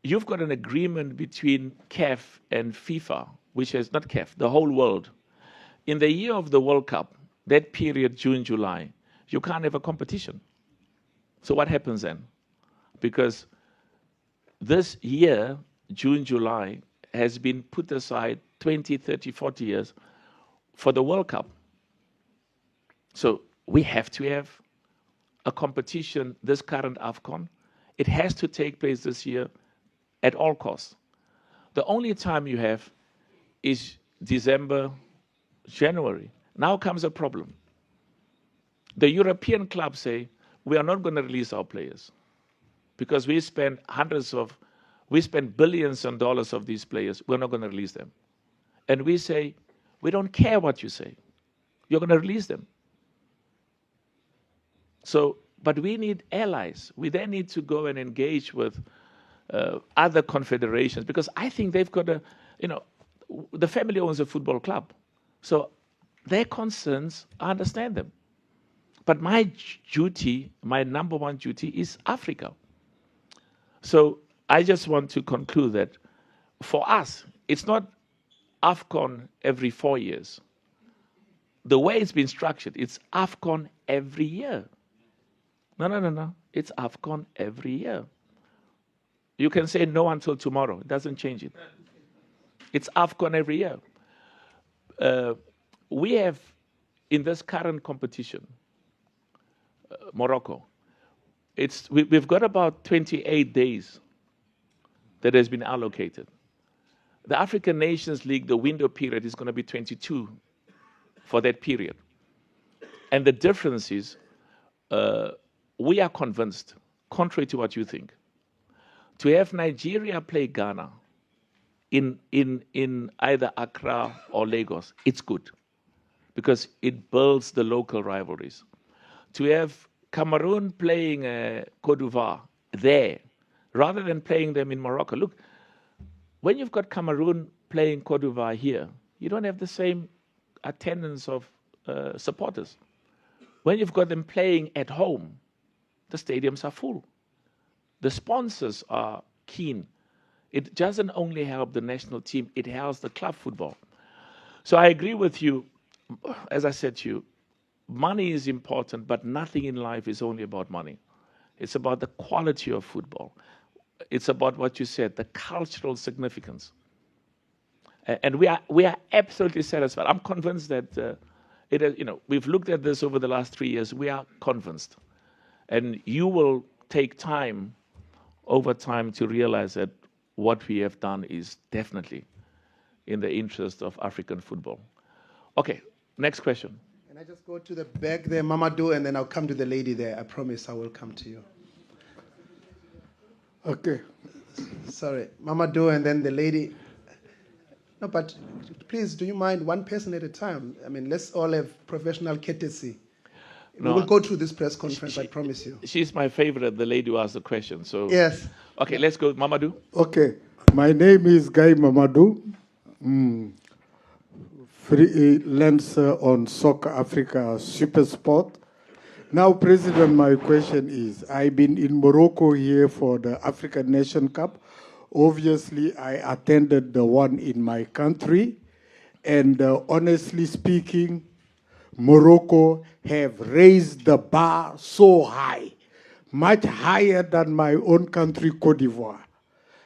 you've got an agreement between CAF and FIFA, which is not CAF, the whole world. In the year of the World Cup, that period, June, July, you can't have a competition. So what happens then? Because this year, June, July, has been put aside 20, 30, 40 years for the World Cup. So we have to have a competition, this current Afcon. It has to take place this year at all costs. The only time you have is December, January. Now comes a problem. The European clubs say, we are not going to release our players because we spend billions of dollars of these players. We're not going to release them. And we say, we don't care what you say. You're going to release them. So, but we need allies. We then need to go and engage with other confederations because I think they've got a, you know, the family owns a football club. So their concerns, I understand them. But my duty, my number one duty is Africa. So I just want to conclude that for us, it's not Afcon every 4 years. The way it's been structured, it's Afcon every year. No. It's Afcon every year. You can say no until tomorrow. It doesn't change it. It's Afcon every year. We have, in this current competition, Morocco, we've got about 28 days that has been allocated. The African Nations League, the window period is going to be 22 for that period. And the difference is, we are convinced, contrary to what you think, to have Nigeria play Ghana in either Accra or Lagos, it's good because it builds the local rivalries. To have Cameroon playing Côte d'Ivoire there, rather than playing them in Morocco. Look, when you've got Cameroon playing Côte d'Ivoire here, you don't have the same attendance of supporters. When you've got them playing at home, the stadiums are full. The sponsors are keen. It doesn't only help the national team, it helps the club football. So I agree with you. As I said to you, money is important, but nothing in life is only about money. It's about the quality of football. It's about what you said, the cultural significance. And we are absolutely satisfied. I'm convinced that we've looked at this over the last 3 years. We are convinced. And you will take time, over time, to realize that what we have done is definitely in the interest of African football. Okay, next question. Can I just go to the back there, Mamadou, and then I'll come to the lady there. I promise I will come to you. Okay. Sorry, Mamadou, and then the lady. No, but please, do you mind one person at a time? I mean, let's all have professional courtesy. No, we will go through this press conference, I promise you. She's my favorite, the lady who asked the question. So yes. Okay, let's go. Mamadou. Okay. My name is Guy Mamadou. Freelancer on Soccer Africa Super Sport. Now, President, my question is, I've been in Morocco here for the African Nation Cup. Obviously, I attended the one in my country. And honestly speaking, Morocco have raised the bar so high, much higher than my own country, Côte d'Ivoire.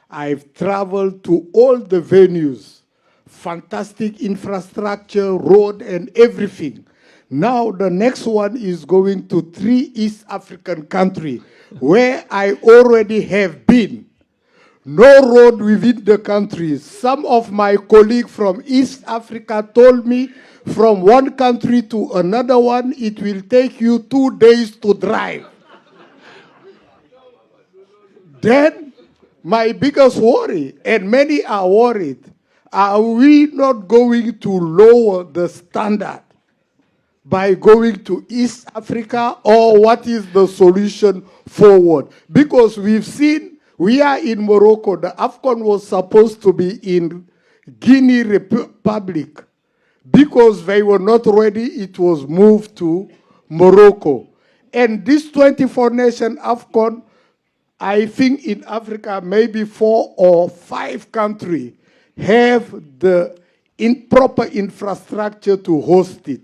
I've traveled to all the venues, fantastic infrastructure, road, and everything. Now the next one is going to 3 East African countries where I already have been. No road within the country. Some of my colleagues from East Africa told me from one country to another one, it will take you 2 days to drive. Then my biggest worry, and many are worried, are we not going to lower the standard by going to East Africa, or what is the solution forward? Because we've seen, we are in Morocco. The Afcon was supposed to be in Guinea Republic. Because they were not ready, it was moved to Morocco. And this 24-nation Afcon, I think in Africa, maybe 4 or 5 countries have the proper infrastructure to host it.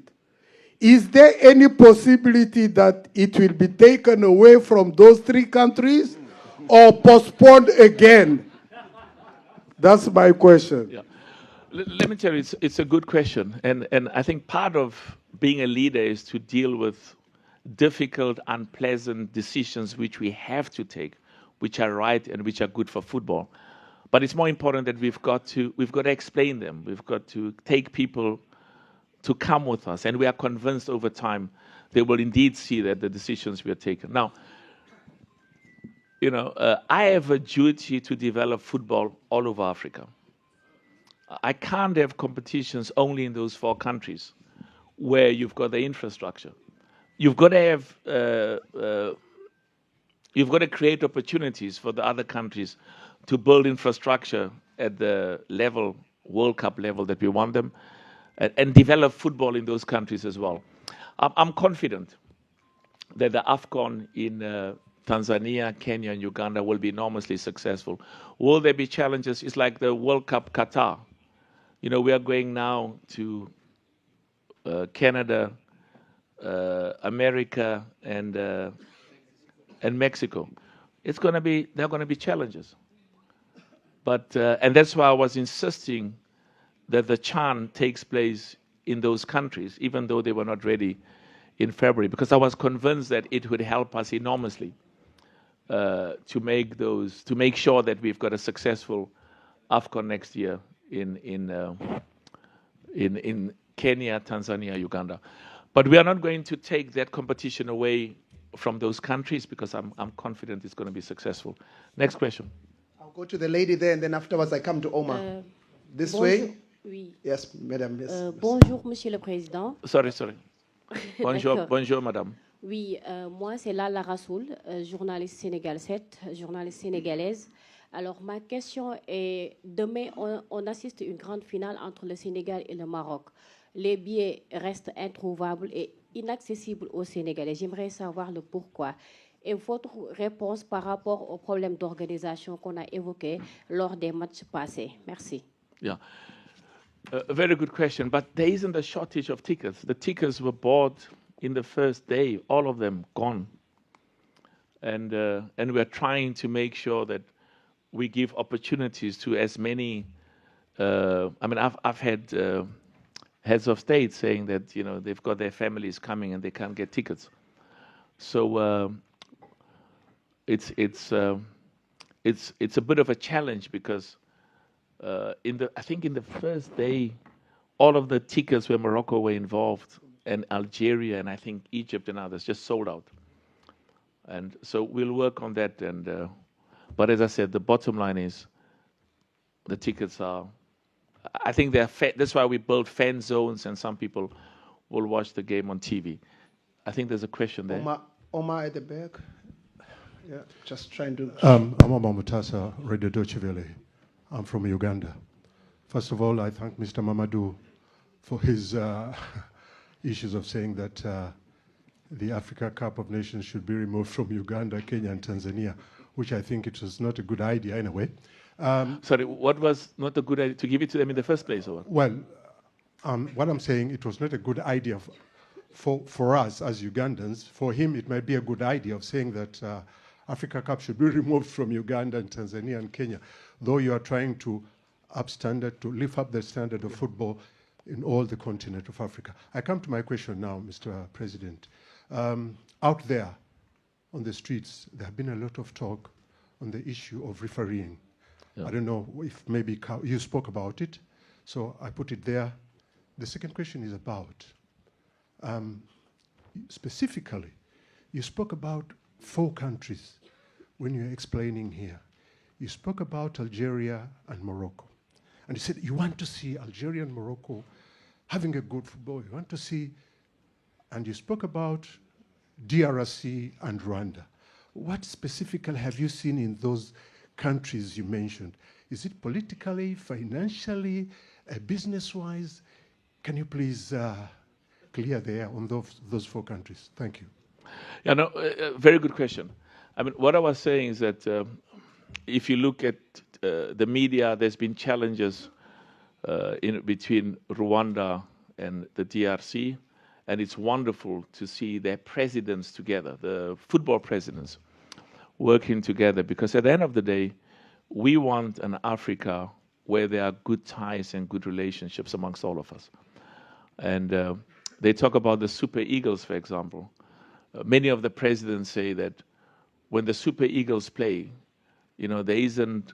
Is there any possibility that it will be taken away from those 3 countries or postponed again? That's my question. Yeah. Let me tell you, it's a good question. And I think part of being a leader is to deal with difficult, unpleasant decisions which we have to take, which are right and which are good for football. But it's more important that we've got to explain them. We've got to take people to come with us. And we are convinced over time they will indeed see that the decisions we are taking. Now, I have a duty to develop football all over Africa. I can't have competitions only in those 4 countries where you've got the infrastructure. You've got to have, you've got to create opportunities for the other countries to build infrastructure at the level, World Cup level that we want them, and develop football in those countries as well. I'm confident that the Afcon in Tanzania, Kenya, and Uganda will be enormously successful. Will there be challenges? It's like the World Cup Qatar. We are going now to Canada, America, and Mexico. There are going to be challenges. But and that's why I was insisting that the CHAN takes place in those countries, even though they were not ready in February, because I was convinced that it would help us enormously to make sure that we've got a successful Afcon next year in Kenya, Tanzania, Uganda. But we are not going to take that competition away from those countries because I'm confident it's going to be successful. Next question. I'll go to the lady there, and then afterwards I come to Omar. This way? Oui. Yes, madame. Yes. Bonjour, Monsieur le Président. Sorry. Bonjour, madame. Oui, moi c'est Lala Rassoul, journaliste Sénégal 7, journaliste sénégalaise. Alors ma question est, demain on assiste à une grande finale entre le Sénégal et le Maroc. Les billets restent introuvables et inaccessibles aux Sénégalais. J'aimerais savoir le pourquoi. Et votre réponse par rapport aux problèmes d'organisation qu'on a évoqués lors des matchs passés. Merci. Yeah. A very good question, but there isn't a shortage of tickets. The tickets were bought in the first day, all of them gone. And we're trying to make sure that we give opportunities to as many. I've had heads of state saying that they've got their families coming and they can't get tickets. So it's a bit of a challenge because I think in the first day, all of the tickets where Morocco were involved, and Algeria, and I think Egypt and others just sold out. And so we'll work on that. And but as I said, the bottom line is the tickets are. I think they're that's why we build fan zones, and some people will watch the game on TV. I think there's a question there. Omar at the back. Yeah, just trying to. I'm Omar Mutasa, Radio Deutsche Welle. I'm from Uganda. First of all, I thank Mr. Mamadou for his issues of saying that the Africa Cup of Nations should be removed from Uganda, Kenya, and Tanzania, which I think it was not a good idea anyway. Sorry, what was not a good idea? To give it to them in the first place, or what? Well, what I'm saying, it was not a good idea for us as Ugandans. For him, it might be a good idea of saying that Africa Cup should be removed from Uganda and Tanzania and Kenya, though you are trying to lift up the standard of football in all the continent of Africa. I come to my question now, Mr. President. Out there on the streets, there have been a lot of talk on the issue of refereeing. Yeah. I don't know if maybe you spoke about it, so I put it there. The second question is about, specifically, you spoke about 4 countries when you were explaining here. You spoke about Algeria and Morocco. And you said you want to see Algeria and Morocco having a good football. You want to see and you spoke about DRC and Rwanda. What specifically have you seen in those countries you mentioned? Is it politically, financially, business-wise? Can you please clear the air on those 4 countries? Thank you. Yeah, no, very good question. I mean, what I was saying is that if you look at the media, there's been challenges between Rwanda and the DRC, and it's wonderful to see their presidents together, the football presidents, working together, because at the end of the day, we want an Africa where there are good ties and good relationships amongst all of us. And they talk about the Super Eagles, for example. Many of the presidents say that when the Super Eagles play, you know, there isn't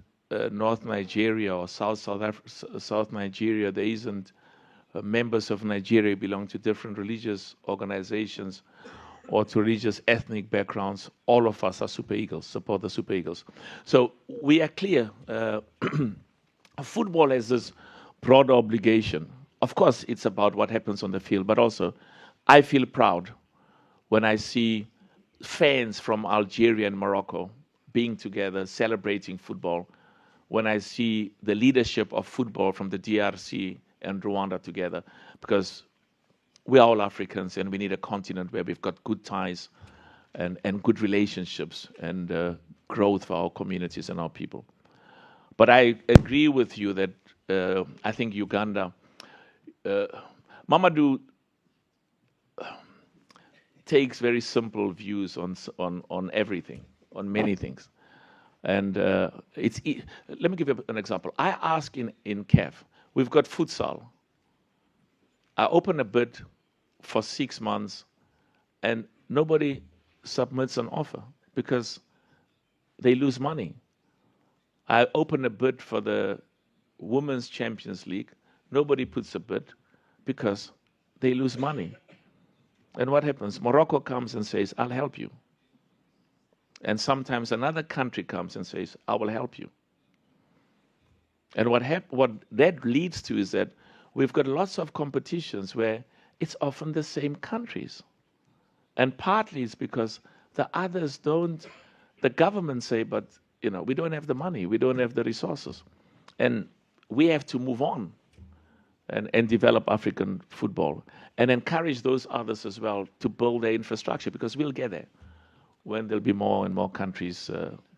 North Nigeria or South Nigeria, there isn't members of Nigeria belong to different religious organizations or to religious ethnic backgrounds. All of us are Super Eagles, support the Super Eagles. So we are clear. Football has this broader obligation. Of course, it's about what happens on the field, but also I feel proud when I see fans from Algeria and Morocco being together, celebrating football, when I see the leadership of football from the DRC and Rwanda together, because we're all Africans and we need a continent where we've got good ties and good relationships and growth for our communities and our people. But I agree with you that I think Uganda, Mamadou takes very simple views on everything, on many things. And let me give you an example. I ask in CAF, we've got futsal. I open a bid for 6 months and nobody submits an offer because they lose money. I open a bid for the Women's Champions League. Nobody puts a bid because they lose money. And what happens? Morocco comes and says, I'll help you. And sometimes another country comes and says, I will help you. And what that leads to is that we've got lots of competitions where it's often the same countries. And partly it's because the others don't, the government say, but you know, we don't have the money, we don't have the resources. And we have to move on and develop African football and encourage those others as well to build their infrastructure, because we'll get there when there'll be more and more countries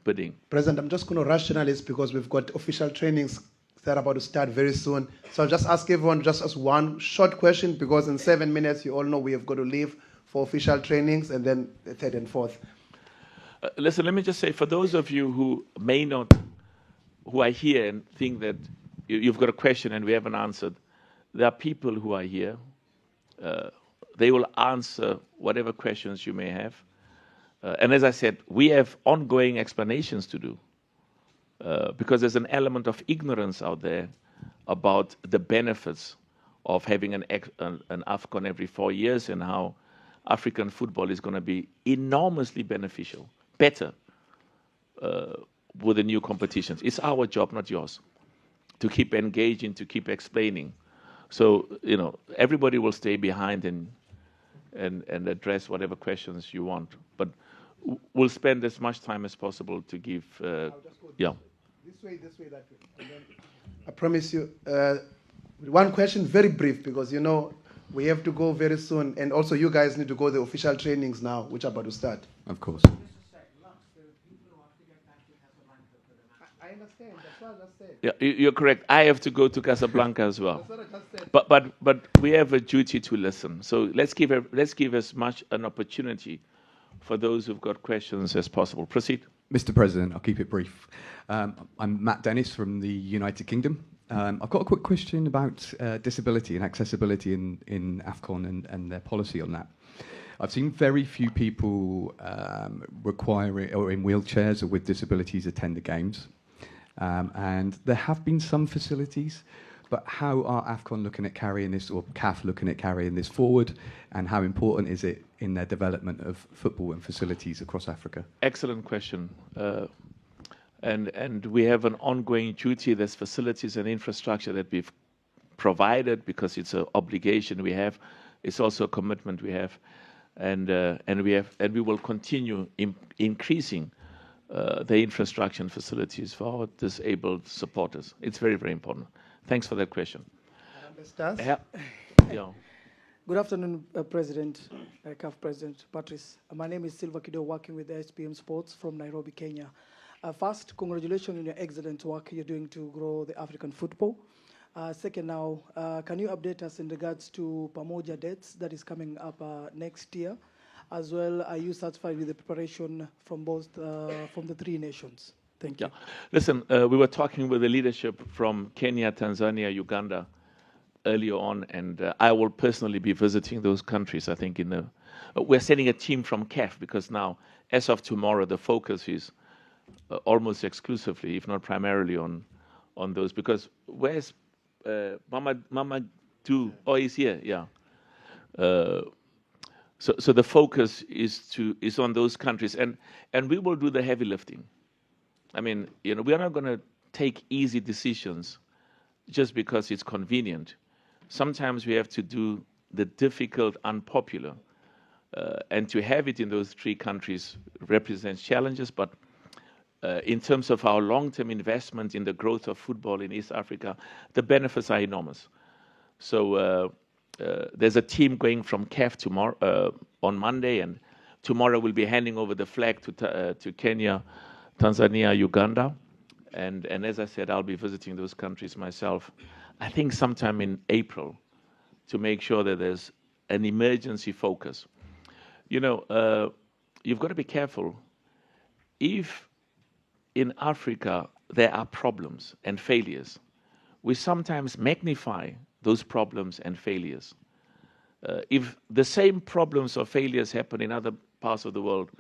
bidding. President, I'm just going to rationalize because we've got official trainings that are about to start very soon. So I'll just ask everyone just as one short question, because in 7 minutes, you all know we have got to leave for official trainings and then the third and fourth. Listen, let me just say, for those of you who may not, who are here and think that you've got a question and we haven't answered, there are people who are here. They will answer whatever questions you may have. And as I said, we have ongoing explanations to do because there's an element of ignorance out there about the benefits of having an Afcon every 4 years and how African football is going to be enormously beneficial, better with the new competitions. It's our job, not yours, to keep engaging, to keep explaining. So, you know, everybody will stay behind and address whatever questions you want. But we'll spend as much time as possible to give. I'll just go yeah. This way, that way. And then I promise you, one question, very brief, because you know we have to go very soon, and also you guys need to go to the official trainings now, which are about to start. Of course. I understand. That's what I just said. Yeah, you're correct. I have to go to Casablanca as well. That's what I just said. But we have a duty to listen. So let's give as much an opportunity for those who've got questions as possible. Proceed. Mr. President, I'll keep it brief. I'm Matt Dennis from the United Kingdom. I've got a quick question about disability and accessibility in Afcon and their policy on that. I've seen very few people requiring or in wheelchairs or with disabilities attend the games. And there have been some facilities, but how are Afcon looking at carrying this, or CAF looking at carrying this forward, and how important is it in their development of football and facilities across Africa? Excellent question. And we have an ongoing duty. There's facilities and infrastructure that we've provided because it's an obligation we have. It's also a commitment we have, and we will continue increasing the infrastructure and facilities for our disabled supporters. It's very, very important. Thanks for that question. Yeah. Good afternoon, President, CAF President Patrice. My name is Silva Kido, working with SPM Sports from Nairobi, Kenya. First, congratulations on your excellent work you're doing to grow the African football. Second, now, can you update us in regards to Pamoja dates that is coming up next year? As well, are you satisfied with the preparation from both from the three nations? Thank you. Yeah. Listen, we were talking with the leadership from Kenya, Tanzania, Uganda earlier on, and I will personally be visiting those countries. I think we're sending a team from CAF, because now, as of tomorrow, the focus is almost exclusively, if not primarily, on those. Because where's Mama Du? Oh, he's here. Yeah. So the focus is on those countries, and we will do the heavy lifting. I mean, we are not going to take easy decisions just because it's convenient. Sometimes we have to do the difficult, unpopular, and to have it in those three countries represents challenges. But in terms of our long-term investment in the growth of football in East Africa, the benefits are enormous. So there's a team going from CAF tomorrow on Monday, and tomorrow we'll be handing over the flag to Kenya, Tanzania, Uganda, and as I said, I'll be visiting those countries myself. I think sometime in April, to make sure that there's an emergency focus. You've got to be careful. If in Africa there are problems and failures, we sometimes magnify those problems and failures. If the same problems or failures happen in other parts of the world,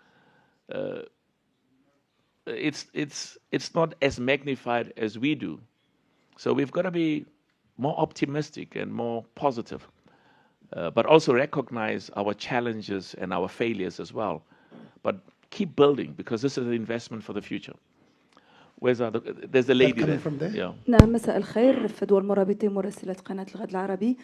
it's not as magnified as we do. So we've got to be more optimistic and more positive, but also recognize our challenges and our failures as well. But keep building, because this is an investment for the future. There's a lady there. From there? Yeah. نعم، مساء الخير. فدوى المرابطي مراسلة قناة الغد العربي.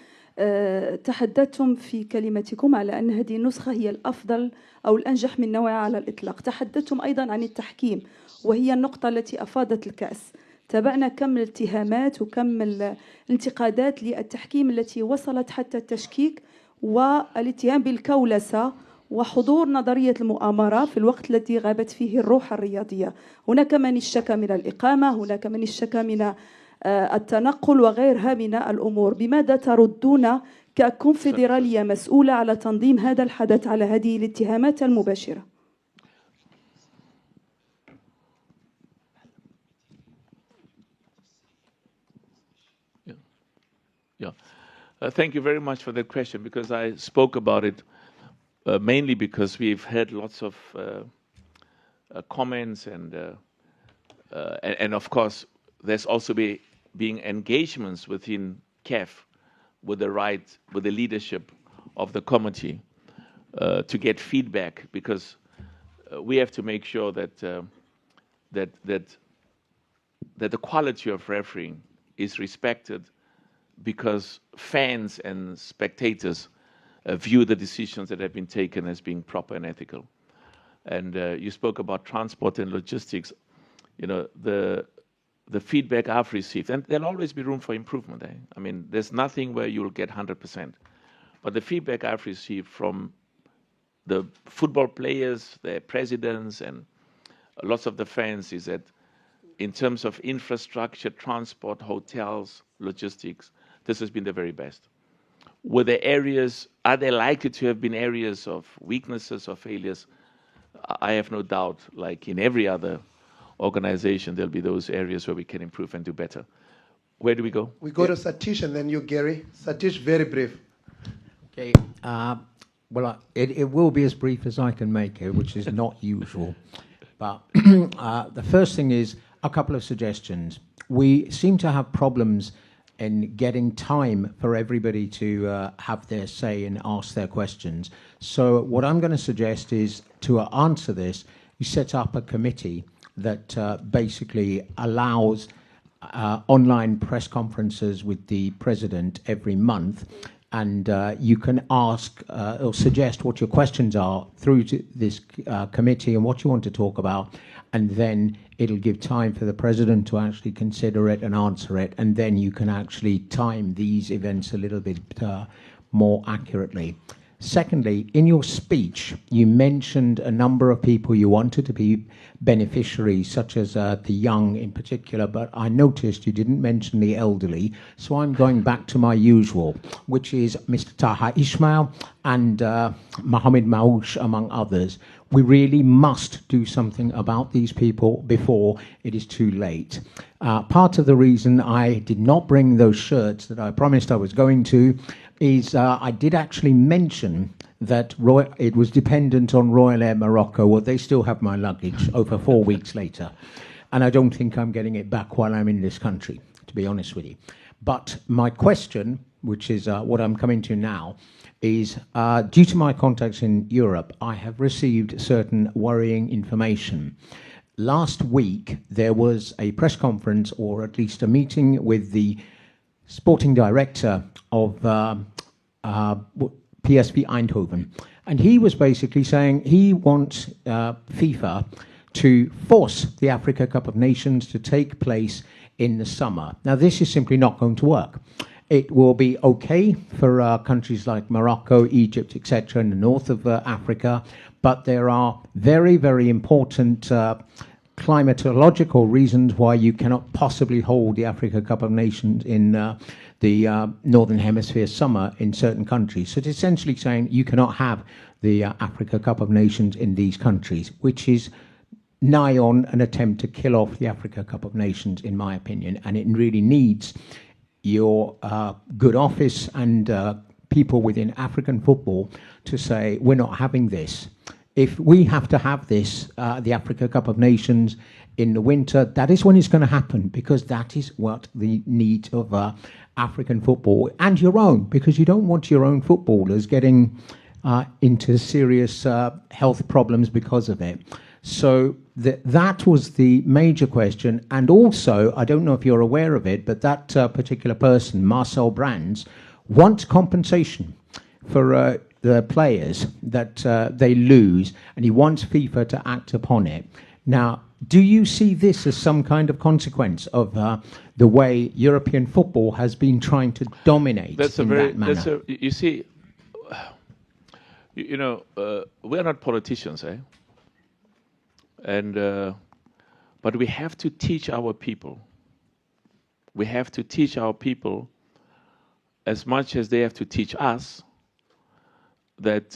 تحدثتم في كلمتكم على أن هذه النسخة هي الأفضل أو الأنجح من نوعها على الإطلاق. تحدثتم أيضا عن التحكيم، وهي النقطة التي أفاضت الكأس. تابعنا كم الاتهامات وكم الانتقادات للتحكيم التي وصلت حتى التشكيك والاتهام بالكولسة وحضور نظرية المؤامرة في الوقت الذي غابت فيه الروح الرياضية. هناك من اشتكى من الإقامة، هناك من اشتكى من التنقل وغيرها من الأمور. بماذا تردون ككونفدرالية مسؤولة على تنظيم هذا الحدث على هذه الاتهامات المباشرة؟ Yeah. Thank you very much for that question, because I spoke about it mainly because we've heard lots of comments, and of course there's also being engagements within CAF with the leadership of the committee to get feedback, because we have to make sure that the quality of refereeing is respected, because fans and spectators view the decisions that have been taken as being proper and ethical. And you spoke about transport and logistics. The feedback I've received, and there'll always be room for improvement. I mean, there's nothing where you'll get 100%. But the feedback I've received from the football players, their presidents, and lots of the fans is that in terms of infrastructure, transport, hotels, logistics, this has been the very best. Are there likely to have been areas of weaknesses or failures? I have no doubt, like in every other organization, there'll be those areas where we can improve and do better. Where do we go? We go to Satish and then you, Gary. Satish, very brief. Okay. Well, it will be as brief as I can make it, which is not usual. But the first thing is a couple of suggestions. We seem to have problems in getting time for everybody to have their say and ask their questions. So what I'm going to suggest is, to answer this, you set up a committee that basically allows online press conferences with the president every month, and you can ask or suggest what your questions are through to this committee and what you want to talk about, and then it'll give time for the President to actually consider it and answer it, and then you can actually time these events a little bit more accurately. Secondly, in your speech, you mentioned a number of people you wanted to be beneficiaries, such as the young in particular, but I noticed you didn't mention the elderly, so I'm going back to my usual, which is Mr. Taha Ismail and Mohamed Maouche, among others. We really must do something about these people before it is too late. Part of the reason I did not bring those shirts that I promised I was going to is I did actually mention that it was dependent on Royal Air Morocco. Well, they still have my luggage over 4 weeks later, and I don't think I'm getting it back while I'm in this country, to be honest with you. But my question, which is what I'm coming to now, is due to my contacts in Europe, I have received certain worrying information. Last week, there was a press conference, or at least a meeting, with the sporting director of PSV Eindhoven. And he was basically saying he wants FIFA to force the Africa Cup of Nations to take place in the summer. Now, this is simply not going to work. It will be okay for countries like Morocco, Egypt, etc., in the north of Africa, but there are very, very important climatological reasons why you cannot possibly hold the Africa Cup of Nations in the Northern Hemisphere summer in certain countries. So it's essentially saying you cannot have the Africa Cup of Nations in these countries, which is nigh on an attempt to kill off the Africa Cup of Nations, in my opinion, and it really needs your good office and people within African football to say, we're not having this. If we have to have this, the Africa Cup of Nations in the winter, that is when it's going to happen, because that is what the need of African football, and your own, because you don't want your own footballers getting into serious health problems because of it. So that was the major question. And also, I don't know if you're aware of it, but that particular person, Marcel Brands, wants compensation for the players that they lose, and he wants FIFA to act upon it. Now, do you see this as some kind of consequence of the way European football has been trying to dominate that manner? You see, we're not politicians, eh? And but we have to teach our people. We have to teach our people as much as they have to teach us that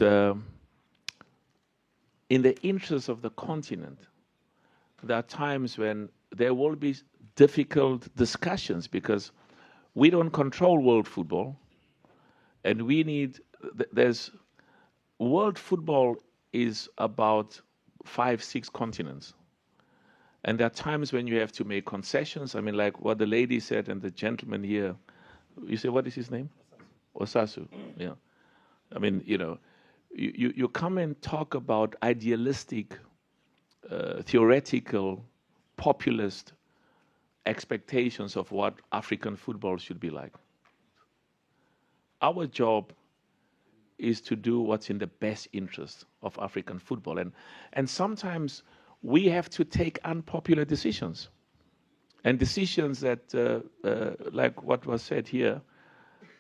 in the interest of the continent, there are times when there will be difficult discussions, because we don't control world football, and we need, world football is about 5-6 continents. And there are times when you have to make concessions. I mean, like what the lady said and the gentleman here, you say, what is his name? Osasu, yeah. I mean, you come and talk about idealistic, theoretical, populist expectations of what African football should be like. Our job is to do what's in the best interest of African football. And sometimes we have to take unpopular decisions. And decisions that, like what was said here,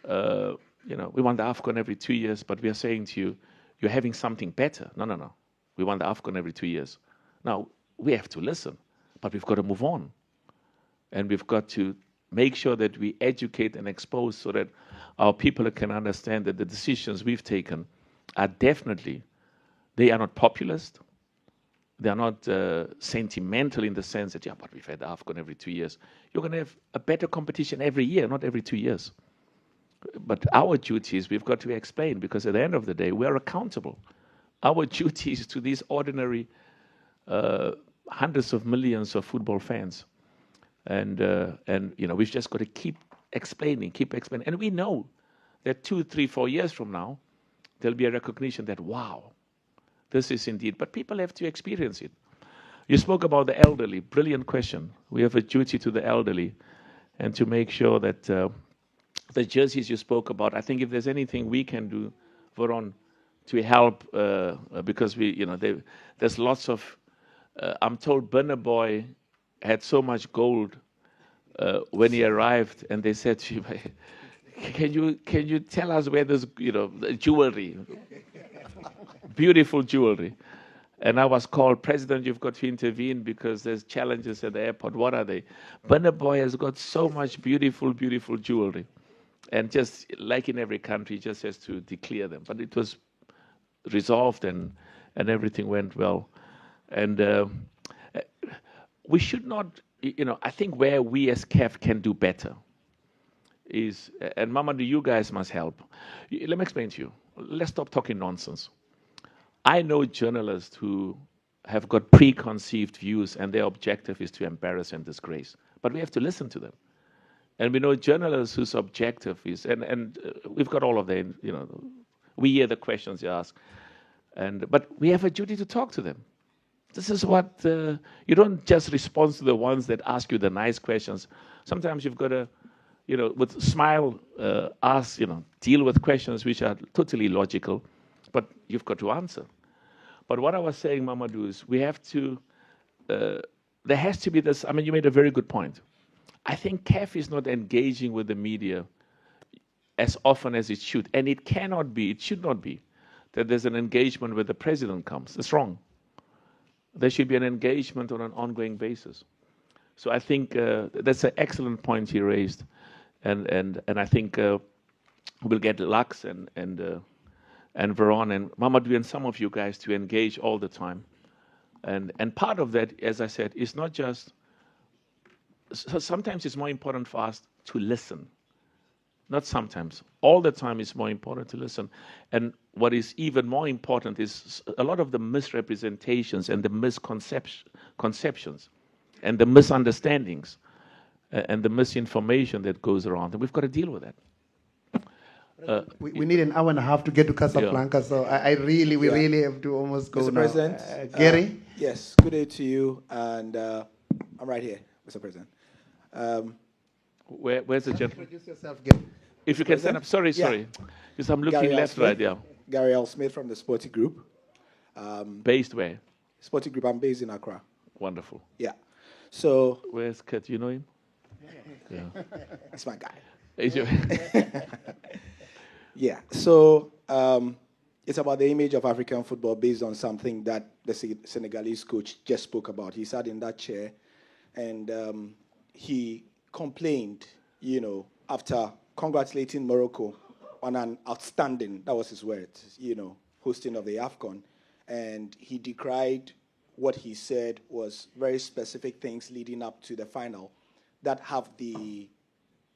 we want the Afcon every 2 years, but we are saying to you, you're having something better. No. We want the Afcon every 2 years. Now, we have to listen, but we've got to move on. And we've got to make sure that we educate and expose so that our people can understand that the decisions we've taken are definitely, they are not populist. They are not sentimental in the sense that, but we've had the Afcon every 2 years. You're going to have a better competition every year, not every 2 years. But our duty is we've got to explain, because at the end of the day, we're accountable. Our duty is to these ordinary hundreds of millions of football fans. And we've just got to keep explaining. And we know that 2, 3, 4 years from now, there'll be a recognition that, wow, this is indeed. But people have to experience it. You spoke about the elderly. Brilliant question. We have a duty to the elderly and to make sure that the jerseys you spoke about, I think if there's anything we can do, Veron, to help, because there's lots of, I'm told Boy had so much gold when he arrived, and they said to him, can you tell us where there's, the jewelry, beautiful jewelry. And I was called, President, you've got to intervene because there's challenges at the airport. What are they? Boy has got so much beautiful, beautiful jewelry. And just like in every country, just has to declare them. But it was resolved and everything went well. And we should not, I think where we as CAF can do better is, and Mamadou, you guys must help. Let me explain to you. Let's stop talking nonsense. I know journalists who have got preconceived views and their objective is to embarrass and disgrace. But we have to listen to them. And we know journalists whose objective is, and we've got all of them, we hear the questions you ask. But we have a duty to talk to them. This is what, you don't just respond to the ones that ask you the nice questions. Sometimes you've got to, with smile, ask, deal with questions which are totally logical, but you've got to answer. But what I was saying, Mamadou, is we have to, there has to be this, you made a very good point. I think CAF is not engaging with the media as often as it should. And it cannot be, it should not be, that there's an engagement where the president comes. It's wrong. There should be an engagement on an ongoing basis. So I think that's an excellent point he raised. And I think we'll get Lux and Veron and Mamadou and some of you guys to engage all the time. And part of that, as I said, is not just, so sometimes it's more important for us to listen. Not sometimes. All the time it's more important to listen. And what is even more important is a lot of the misrepresentations and the misconceptions and the misunderstandings and the misinformation that goes around. And we've got to deal with that. We need an hour and a half to get to Casablanca, so we really have to almost go Mr. now. President, Gary? Yes, good day to you, and I'm right here, Mr. President. Where's the gentleman? Introduce yourself, Gary. If you can stand up, sorry. Because I'm looking left, right, Gary L. Smith from the Sporty Group. Based where? Sporty Group, I'm based in Accra. Wonderful. Yeah. So. Where's Kurt? You know him? Yeah. That's my guy. Is your Yeah. So it's about the image of African football based on something that the Senegalese coach just spoke about. He sat in that chair and he complained, after congratulating Morocco on an outstanding, that was his word, hosting of the Afcon. And he decried what he said was very specific things leading up to the final that have the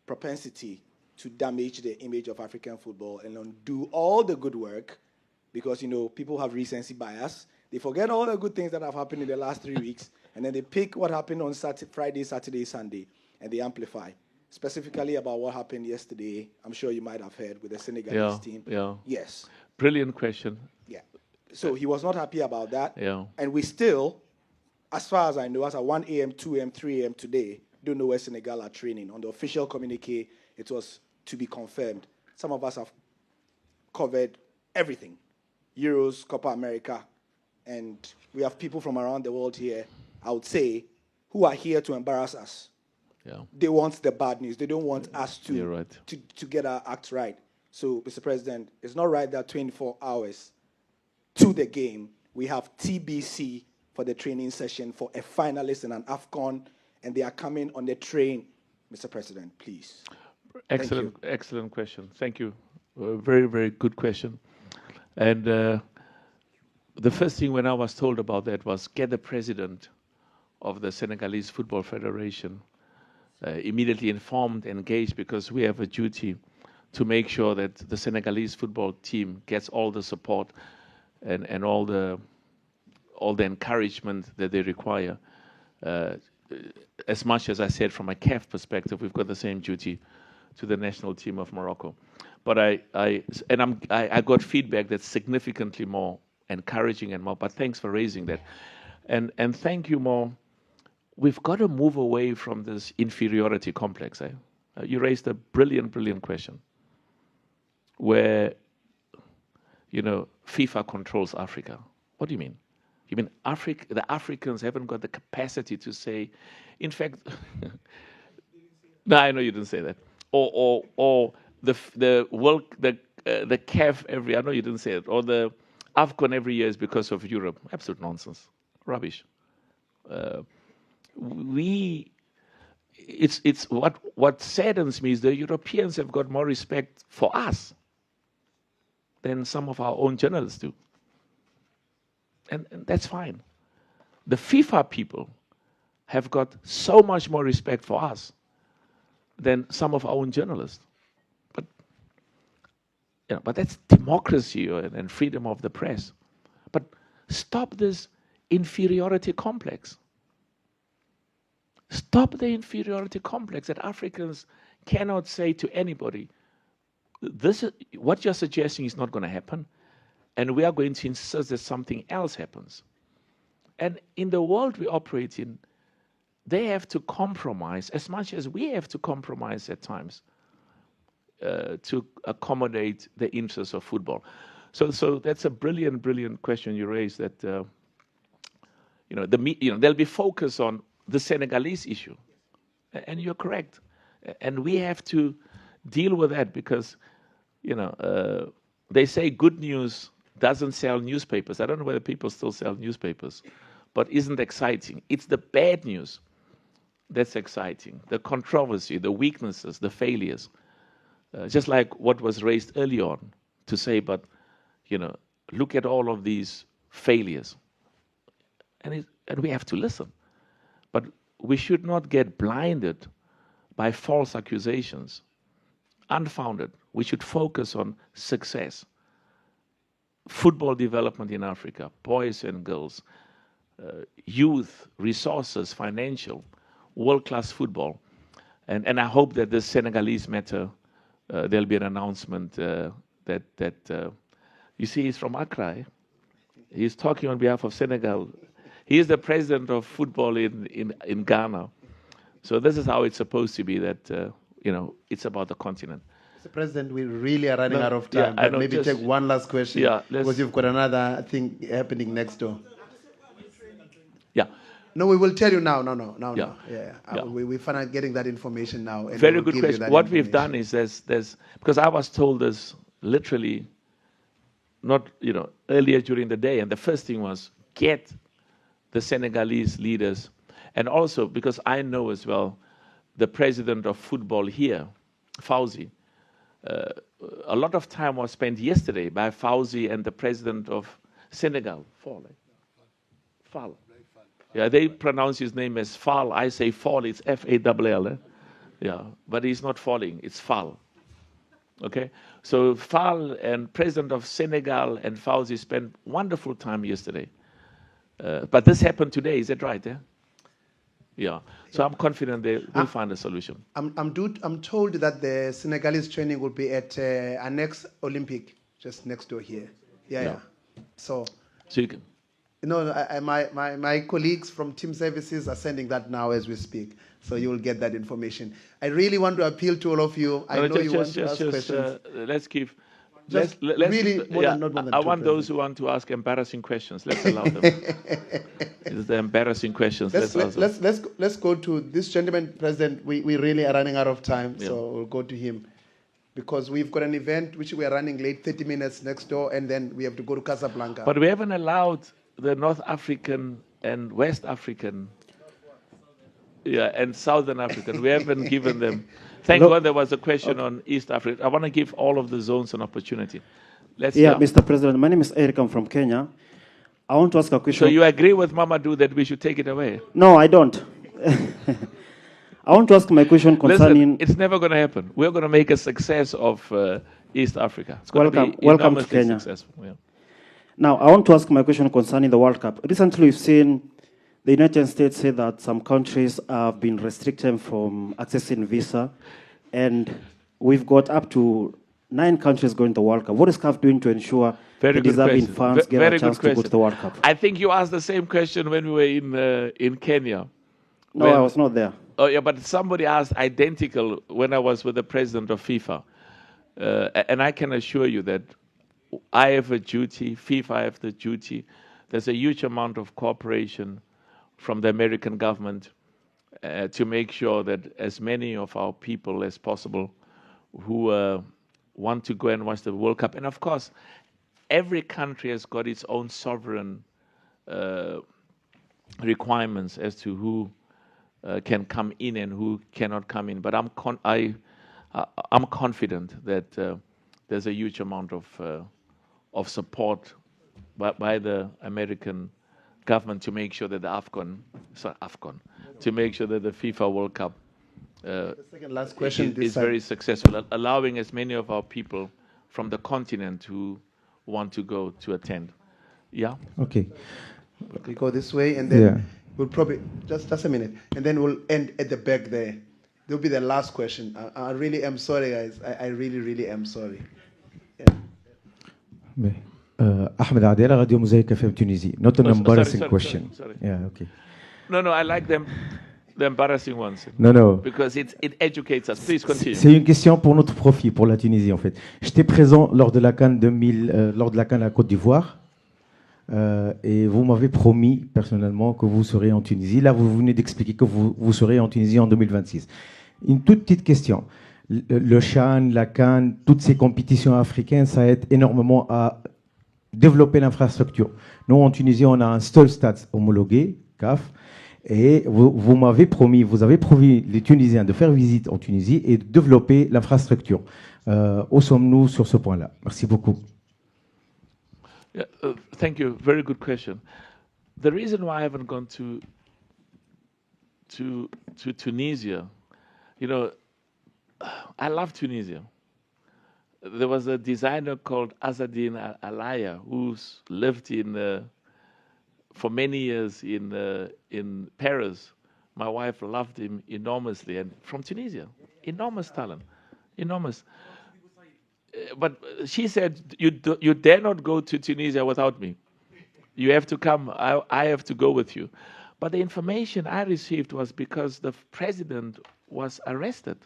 propensity to damage the image of African football and undo all the good work because, people have recency bias. They forget all the good things that have happened in the last 3 weeks, and then they pick what happened on Friday, Saturday, Sunday, and they amplify. Specifically about what happened yesterday, I'm sure you might have heard with the Senegalese team. Yeah. Yes. Brilliant question. Yeah. So he was not happy about that. Yeah. And we still, as far as I know, as at 1 a.m., 2 a.m., 3 a.m. today, don't know where Senegal are training. On the official communique, it was to be confirmed. Some of us have covered everything. Euros, Copa America, and we have people from around the world here, I would say, who are here to embarrass us. Yeah. They want the bad news. They don't want us You're right. to get our act right. So, Mr. President, it's not right that 24 hours to the game, we have TBC for the training session for a finalist in an Afcon, and they are coming on the train. Mr. President, please. Excellent question. Thank you. Very, very good question. And the first thing when I was told about that was get the president of the Senegalese Football Federation immediately informed, engaged, because we have a duty to make sure that the Senegalese football team gets all the support and all the encouragement that they require. As much as I said from a CAF perspective, we've got the same duty to the national team of Morocco. But I got feedback that's significantly more encouraging and more. But thanks for raising that, and thank you, Mo. We've got to move away from this inferiority complex. You raised a brilliant, brilliant question where, FIFA controls Africa. What do you mean? You mean the Africans haven't got the capacity to say, in fact, no, I know you didn't say that. Or the CAF I know you didn't say it. Or the Afcon every year is because of Europe. Absolute nonsense. Rubbish. It's what saddens me is the Europeans have got more respect for us than some of our own journalists do. And that's fine. The FIFA people have got so much more respect for us than some of our own journalists. But that's democracy and freedom of the press. But stop this inferiority complex. Stop the inferiority complex that Africans cannot say to anybody, what you're suggesting is not going to happen, and we are going to insist that something else happens. And in the world we operate in, they have to compromise as much as we have to compromise at times to accommodate the interests of football. So that's a brilliant, brilliant question you raised. That there'll be focus on the Senegalese issue, and you're correct. And we have to deal with that because, they say good news doesn't sell newspapers. I don't know whether people still sell newspapers, but isn't exciting. It's the bad news that's exciting. The controversy, the weaknesses, the failures. Just like what was raised early on to say, but, look at all of these failures. And we have to listen. But we should not get blinded by false accusations, unfounded. We should focus on success. Football development in Africa, boys and girls, youth, resources, financial, world-class football. And I hope that this Senegalese matter, there'll be an announcement that you see, he's from Accra. Eh? He's talking on behalf of Senegal. He is the president of football in Ghana. So this is how it's supposed to be, that, it's about the continent. Mr. President, we really are running out of time. Yeah, but maybe take one last question. Yeah, because you've got another thing happening next door. Yeah. No, we will tell you now. No. Yeah. Yeah. We find out getting that information now. And Very good question. What we've done is there's because I was told this literally not, earlier during the day. And the first thing was get the Senegalese leaders. And also because I know as well the president of football here, Fauzi. A lot of time was spent yesterday by Fauzi and the president of Senegal, Fall. Yeah, they pronounce his name as Fall. I say Fall, it's F-A-L-L. Eh? Yeah, but he's not falling, it's Fall. Okay? So Fall and president of Senegal and Fauzi spent wonderful time yesterday. But this happened today, is that right? Eh? Yeah. So I'm confident they will find a solution. I'm told that the Senegalese training will be at our next Olympic, just next door here. Yeah. So you can. My colleagues from team services are sending that now as we speak. So you will get that information. I really want to appeal to all of you. I know you want to ask questions. Let's give. Not more than I want those who want to ask embarrassing questions. Let's allow them. It's the embarrassing questions. Let's go to this gentleman, President. We really are running out of time, so we'll go to him. Because we've got an event which we are running late, 30 minutes next door, and then we have to go to Casablanca. But we haven't allowed the North African and West African, and Southern African. We haven't given them. Thank God there was a question on East Africa. I want to give all of the zones an opportunity. Mr. President, my name is Eric. I'm from Kenya. I want to ask a question. So you agree with Mamadou that we should take it away? No, I don't. I want to ask my question concerning... Listen, it's never going to happen. We're going to make a success of East Africa. It's going to be welcome to Kenya. Successful. Yeah. Now, I want to ask my question concerning the World Cup. Recently, we've seen the United States say that some countries have been restricted from accessing visa, and we've got up to 9 countries going to the World Cup. What is CAF doing to ensure the deserving fans get a chance to go to the World Cup? I think you asked the same question when we were in Kenya. No, I was not there. Oh yeah, but somebody asked identical when I was with the president of FIFA, and I can assure you that I have a duty, FIFA have the duty. There's a huge amount of cooperation from the American government to make sure that as many of our people as possible who want to go and watch the World Cup, and of course, every country has got its own sovereign requirements as to who can come in and who cannot come in. But I'm confident that there's a huge amount of support by the American government to make sure that the Afcon, to make sure that the FIFA World Cup the second last question is very successful, allowing as many of our people from the continent who want to go to attend. Yeah? Okay. We go this way, and then we'll probably, just a minute, and then we'll end at the back there. There'll be the last question. I really am sorry, guys. I really, really am sorry. Ahmed Adela, Radio Mosaic FM Tunisie. Not an embarrassing question. Sorry. Yeah, okay. No, I like them, the embarrassing ones. No. Because it educates us. Please continue. C'est une question pour notre profit, pour la Tunisie en fait. J'étais présent lors de la CAN 2000, lors de la CAN à Côte d'Ivoire. Et vous m'avez promis personnellement que vous serez en Tunisie. Là, vous venez d'expliquer que vous serez en Tunisie en 2026. Une toute petite question. Le CHAN, la CAN, toutes ces compétitions africaines, ça aide énormément à développer l'infrastructure. Nous, en Tunisie, on a un seul stade homologué, CAF, et vous avez promis les Tunisiens de faire visite en Tunisie et de développer l'infrastructure. Où sommes-nous sur ce point-là? Merci beaucoup. Yeah, thank you. Very good question. The reason why I haven't gone to Tunisia, I love Tunisia. There was a designer called Azadine Alaya who's lived for many years in Paris. My wife loved him enormously, and from Tunisia, enormous talent, enormous. But she said, you dare not go to Tunisia without me. You have to come. I have to go with you. But the information I received was because the president was arrested.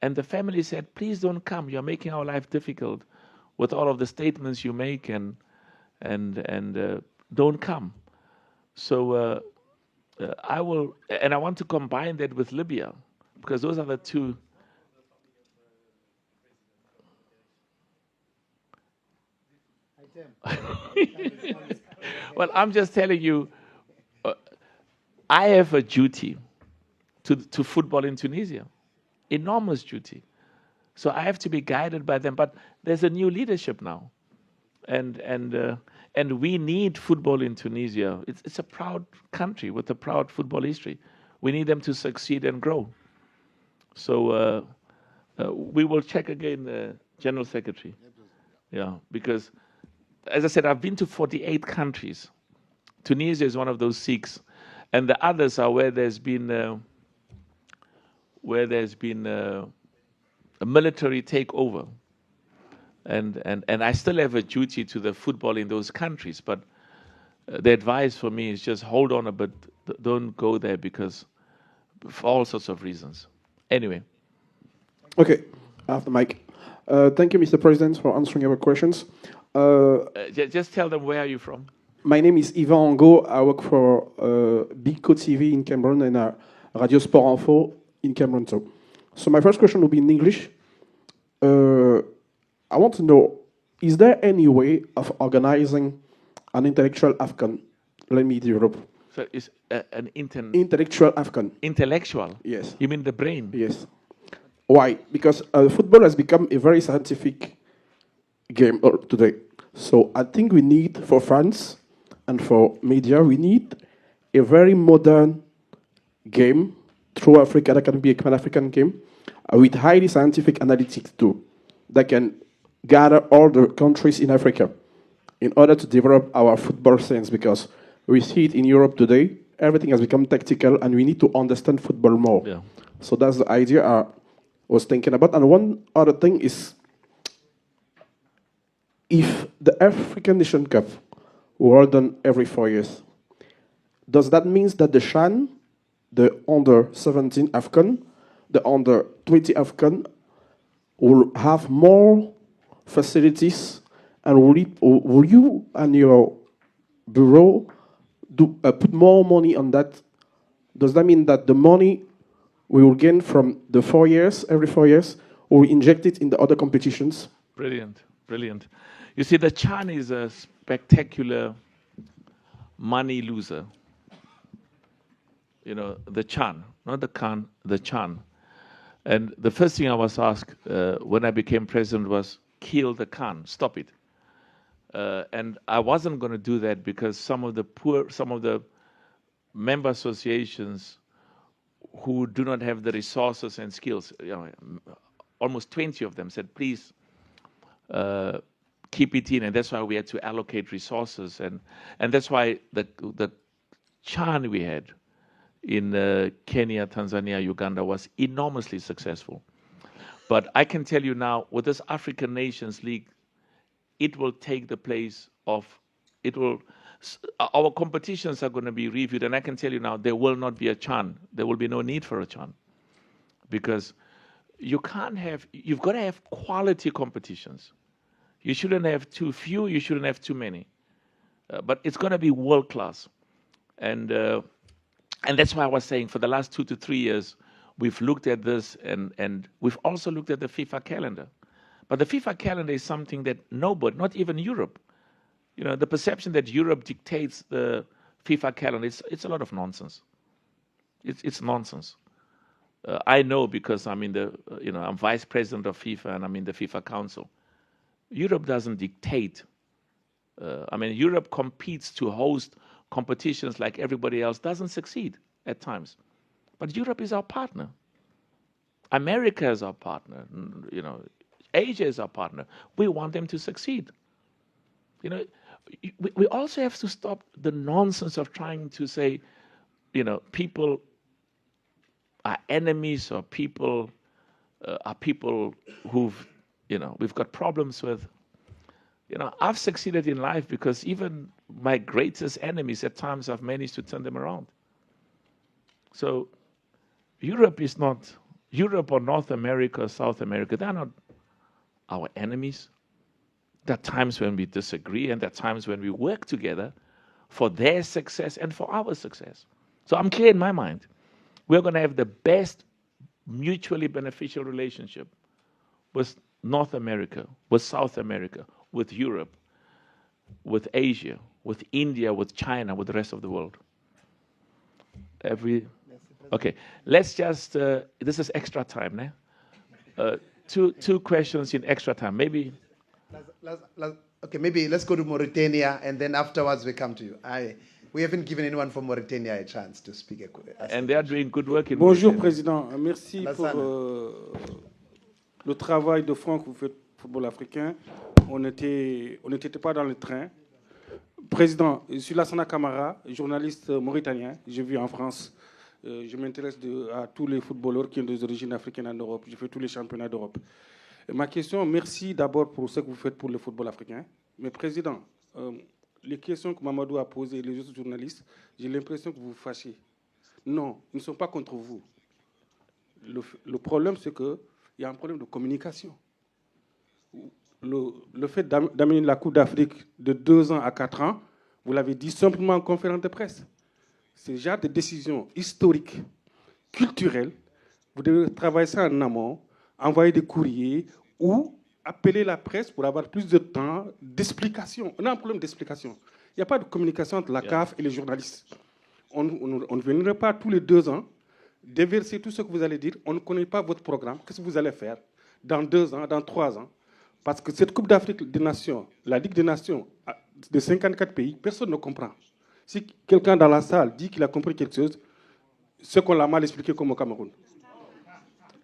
And the family said, please don't come. You're making our life difficult with all of the statements you make and don't come. So I will, and I want to combine that with Libya, because those are the two. Well, I'm just telling you, I have a duty to football in Tunisia, enormous duty. So I have to be guided by them. But there's a new leadership now, and we need football in Tunisia. It's a proud country with a proud football history. We need them to succeed and grow. So we will check again, General Secretary. Yeah, because as I said, I've been to 48 countries. Tunisia is one of those 6, and the others are where there's been a military takeover, and I still have a duty to the football in those countries. But the advice for me is just hold on a bit, don't go there, because for all sorts of reasons. Anyway. Okay, I have the mic. Thank you, Mr. President, for answering our questions. Just tell them, where are you from? My name is Yvan Ango. I work for Big Co TV in Cameroon and Radio Sport Info in Cameroon too. So my first question will be in English. I want to know, is there any way of organizing an intellectual Afcon, let me Europe? So it's an intellectual Afcon. Intellectual? Yes. You mean the brain? Yes. Why? Because football has become a very scientific game today. So I think we need, for France and for media, we need a very modern game through Africa that can be a Pan-African game with highly scientific analytics too, that can gather all the countries in Africa in order to develop our football sense, because we see it in Europe today, everything has become tactical and we need to understand football more. Yeah. So that's the idea I was thinking about. And one other thing is, if the African Nation Cup were done every 4 years, does that mean that the CHAN the under-17 Afcon, the under-20 Afcon will have more facilities, and will you and your bureau put more money on that? Does that mean that the money we will gain from the 4 years, every 4 years, will inject it in the other competitions? Brilliant, brilliant. You see, the Chan is a spectacular money loser. You know, the Chan, not the Khan, the Chan. And the first thing I was asked when I became president was, kill the Khan, stop it. And I wasn't going to do that because some of the member associations who do not have the resources and skills, you know, almost 20 of them said, please keep it in. And that's why we had to allocate resources. And that's why the Chan we had in Kenya, Tanzania, Uganda was enormously successful. But I can tell you now, with this African Nations League, it will take the place of, our competitions are going to be reviewed, and I can tell you now, there will not be a Chan. There will be no need for a Chan. Because you've got to have quality competitions. You shouldn't have too few, you shouldn't have too many. But it's going to be world class. And that's why I was saying for the last 2 to 3 years, we've looked at this, and we've also looked at the FIFA calendar. But the FIFA calendar is something that nobody, not even Europe, you know, the perception that Europe dictates the FIFA calendar, it's a lot of nonsense. It's nonsense. I know because I'm I'm vice president of FIFA and I'm in the FIFA Council. Europe doesn't dictate. Europe competes to host competitions like everybody else, doesn't succeed at times. But Europe is our partner. America is our partner. You know, Asia is our partner. We want them to succeed. You know, we also have to stop the nonsense of trying to say, you know, people are enemies or people are people who've, you know, we've got problems with. You know, I've succeeded in life because even my greatest enemies at times I've managed to turn them around. So Europe is not, Europe or North America or South America, they're not our enemies. There are times when we disagree and there are times when we work together for their success and for our success. So I'm clear in my mind. We're going to have the best mutually beneficial relationship with North America, with South America, with Europe, with Asia, with India, with China, with the rest of the world. Okay, let's just, this is extra time, né? Two questions in extra time, maybe. Okay, maybe let's go to Mauritania, and then afterwards we come to you. We haven't given anyone from Mauritania a chance to speak. And they are doing good work in Bonjour, Mauritania. Président. Merci pour le travail de fond que vous faites pour le football africain. On n'était pas dans le train. Président, je suis Lassana Kamara, journaliste mauritanien. Je vis en France. Je m'intéresse à tous les footballeurs qui ont des origines africaines en Europe. Je fais tous les championnats d'Europe. Ma question, merci d'abord pour ce que vous faites pour le football africain. Mais Président, les questions que Mamadou a posées et les autres journalistes, j'ai l'impression que vous vous fâchez. Non, ils ne sont pas contre vous. Le problème, c'est qu'il y a un problème de communication. Le fait d'amener la Coupe d'Afrique de 2 ans à 4 ans, vous l'avez dit simplement en conférence de presse. C'est le genre de décision historique, culturelle. Vous devez travailler ça en amont, envoyer des courriers ou appeler la presse pour avoir plus de temps d'explication. On a un problème d'explication. Il n'y a pas de communication entre la CAF et les journalistes. On ne viendrait pas tous les 2 ans déverser tout ce que vous allez dire. On ne connaît pas votre programme. Qu'est-ce que vous allez faire dans 2 ans, dans 3 ans? Parce que cette Coupe d'Afrique des Nations, la Ligue des Nations de 54 pays, personne ne comprend. Si quelqu'un dans la salle dit qu'il a compris quelque chose, c'est qu'on l'a mal expliqué comme au Cameroun.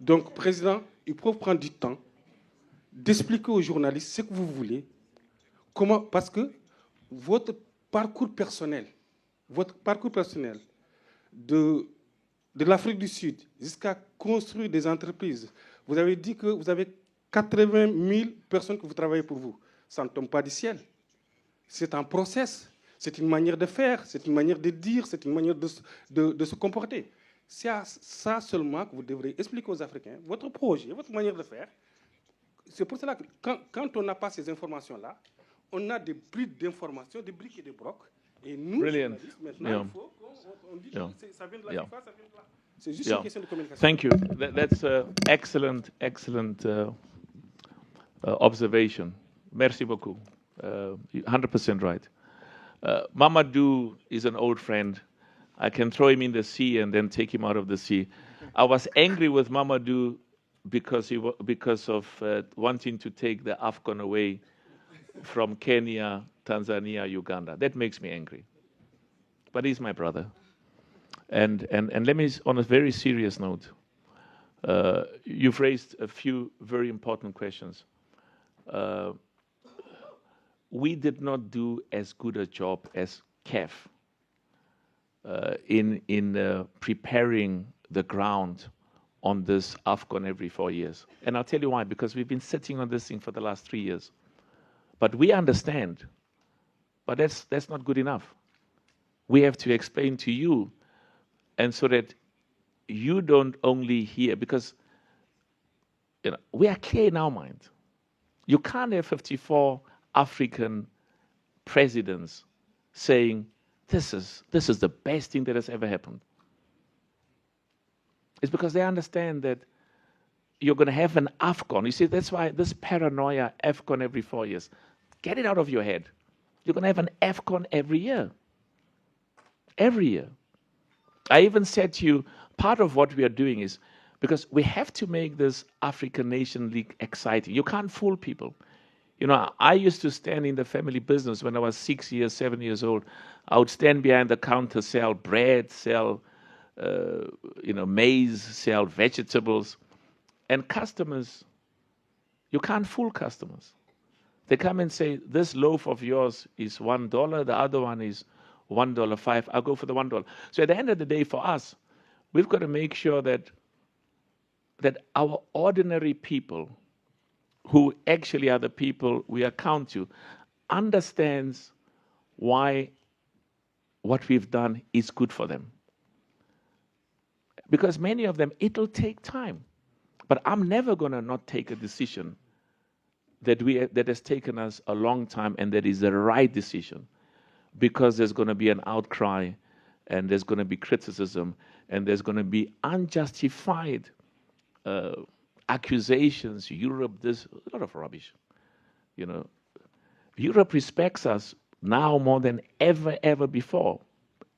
Donc, Président, il faut prendre du temps d'expliquer aux journalistes ce que vous voulez, comment, parce que votre parcours personnel de l'Afrique du Sud jusqu'à construire des entreprises, vous avez dit que vous avez 80 000 personnes que vous travaillez pour vous. Ça ne tombe pas du ciel. C'est un process, c'est une manière de faire, c'est une manière de dire, c'est une manière de se comporter. C'est à ça seulement que vous devrez expliquer aux Africains votre projet, votre manière de faire. C'est pour cela que quand on n'a pas ces informations-là, on a des briques d'informations, des briques et des brocs. Et nous, Brilliant. maintenant, il faut qu'on dise que ça vient de la FIFA, ça vient de là. C'est juste une question de communication. Thank you. That's excellent observation. Merci beaucoup. 100% right. Mamadou is an old friend. I can throw him in the sea and then take him out of the sea. I was angry with Mamadou because of wanting to take the Afcon away from Kenya, Tanzania, Uganda. That makes me angry. But he's my brother. And let me, on a very serious note, you've raised a few very important questions. We did not do as good a job as CAF in preparing the ground on this Afcon every 4 years. And I'll tell you why, because we've been sitting on this thing for the last 3 years. But we understand, but that's not good enough. We have to explain to you, and so that you don't only hear, because we are clear in our mind. You can't have 54 African presidents saying, this is the best thing that has ever happened. It's because they understand that you're going to have an Afcon. You see, that's why this paranoia, Afcon every 4 years. Get it out of your head. You're going to have an Afcon every year. Every year. I even said to you, part of what we are doing is, because we have to make this African Nation League exciting. You can't fool people. I used to stand in the family business when I was 6 years, 7 years old. I would stand behind the counter, sell bread, sell maize, sell vegetables. And customers, you can't fool customers. They come and say, this loaf of yours is $1, the other one is $1.05. I'll go for the $1. So at the end of the day, for us, we've got to make sure that our ordinary people, who actually are the people we account to, understands why what we've done is good for them. Because many of them, it'll take time. But I'm never going to not take a decision that has taken us a long time and that is the right decision, because there's going to be an outcry and there's going to be criticism and there's going to be unjustified accusations. Europe, there's a lot of rubbish. Europe respects us now more than ever before.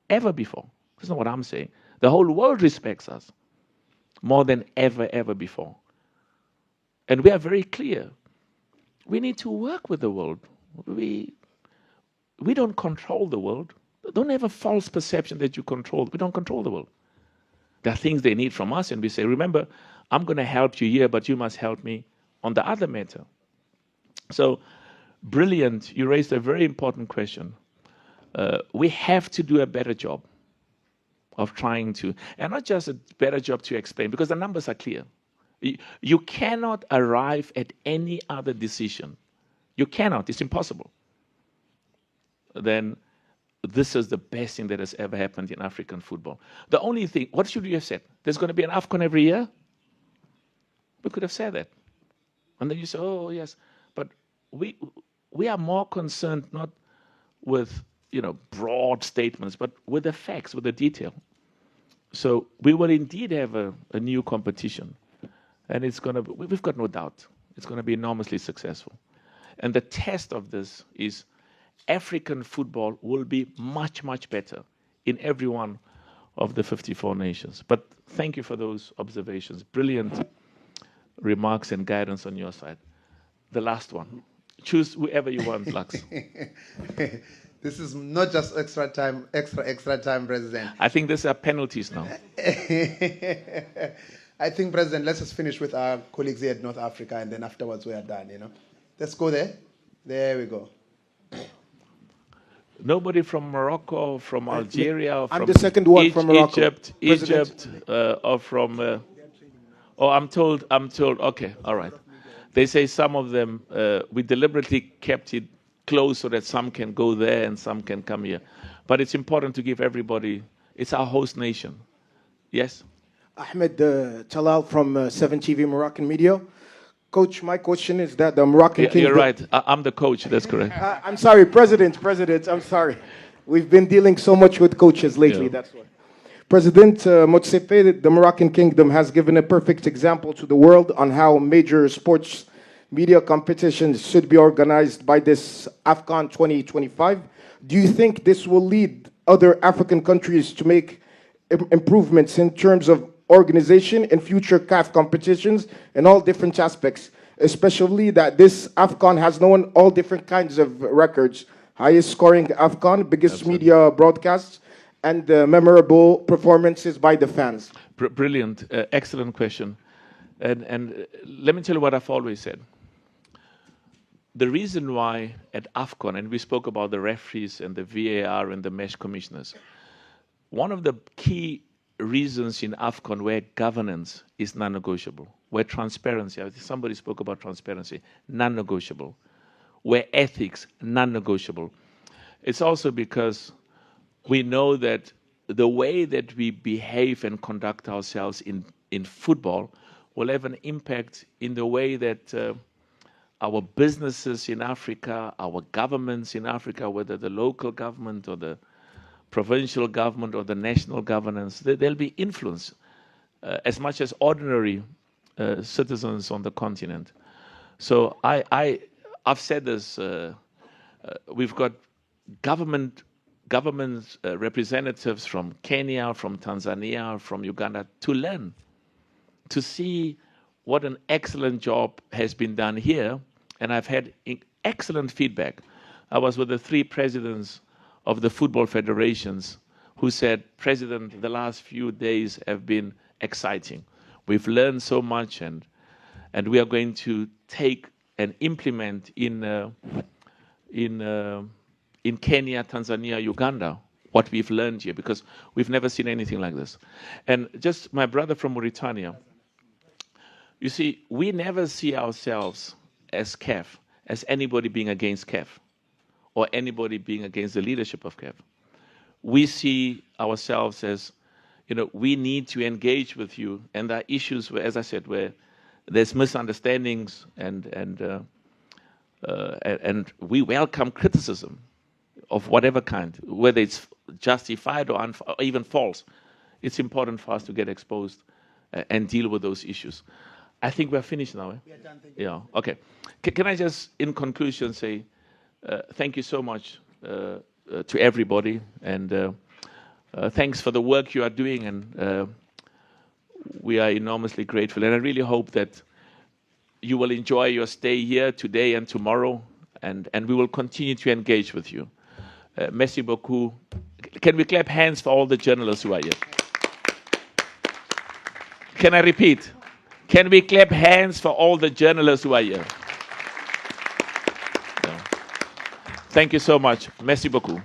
Ever before. That's not what I'm saying. The whole world respects us more than ever before. And we are very clear. We need to work with the world. We don't control the world. Don't have a false perception that you control. We don't control the world. There are things they need from us, and we say, remember, I'm going to help you here, but you must help me on the other matter. So, brilliant. You raised a very important question. We have to do a better job of trying to, and not just a better job to explain, because the numbers are clear. You cannot arrive at any other decision. You cannot. It's impossible. Then this is the best thing that has ever happened in African football. The only thing, what should we have said? There's going to be an Afcon every year? We could have said that. And then you say, oh, yes. But we are more concerned not with, broad statements, but with the facts, with the detail. So we will indeed have a new competition. And we've got no doubt, it's going to be enormously successful. And the test of this is African football will be much, much better in every one of the 54 nations. But thank you for those observations. Brilliant remarks and guidance on your side. The last one. Choose whoever you want, Lux. This is not just extra time, President. I think these are penalties now. I think, President, let's just finish with our colleagues here at North Africa, and then afterwards we are done, Let's go there. There we go. Nobody from Morocco, from Algeria, I'm from the second one from Morocco. Egypt, or from... I'm told, okay, all right. They say some of them, we deliberately kept it close so that some can go there and some can come here. But it's important to give everybody, it's our host nation. Yes. Ahmed Talal from 7TV Moroccan Media. Coach, my question is that the Moroccan Kingdom... You're right. I'm the coach. That's correct. I'm sorry, President, I'm sorry. We've been dealing so much with coaches lately, that's why. President Motsepe, the Moroccan Kingdom has given a perfect example to the world on how major sports media competitions should be organized by this Afcon 2025. Do you think this will lead other African countries to make improvements in terms of organization in future CAF competitions in all different aspects, especially that this Afcon has known all different kinds of records, highest scoring Afcon, biggest media broadcasts, and memorable performances by the fans? Brilliant. Excellent question. And let me tell you what I've always said. The reason why at Afcon, and we spoke about the referees and the VAR and the mesh commissioners, one of the key reasons in Afcon where governance is non-negotiable, where transparency, somebody spoke about transparency, non-negotiable, where ethics, non-negotiable. It's also because we know that the way that we behave and conduct ourselves in football will have an impact in the way that our businesses in Africa, our governments in Africa, whether the local government or the provincial government or the national governance, there'll be influence as much as ordinary citizens on the continent. So I've said this, we've got government representatives from Kenya, from Tanzania, from Uganda to learn, to see what an excellent job has been done here. And I've had excellent feedback. I was with the 3 presidents of the football federations who said, President, the last few days have been exciting. We've learned so much, and we are going to take and implement in Kenya, Tanzania, Uganda, what we've learned here, because we've never seen anything like this. And just my brother from Mauritania, you see, we never see ourselves as CAF, as anybody being against CAF, or anybody being against the leadership of CAF. We see ourselves as, we need to engage with you, and there are issues where, as I said, where there's misunderstandings, and we welcome criticism of whatever kind, whether it's justified or even false. It's important for us to get exposed and deal with those issues. I think we're finished now. We are done, thank you. Yeah, okay. Can I just, in conclusion, say thank you so much to everybody, and thanks for the work you are doing, and we are enormously grateful. And I really hope that you will enjoy your stay here today and tomorrow, and we will continue to engage with you. Merci beaucoup. Can we clap hands for all the journalists who are here? Can I repeat? Can we clap hands for all the journalists who are here? Yeah. Thank you so much. Merci beaucoup.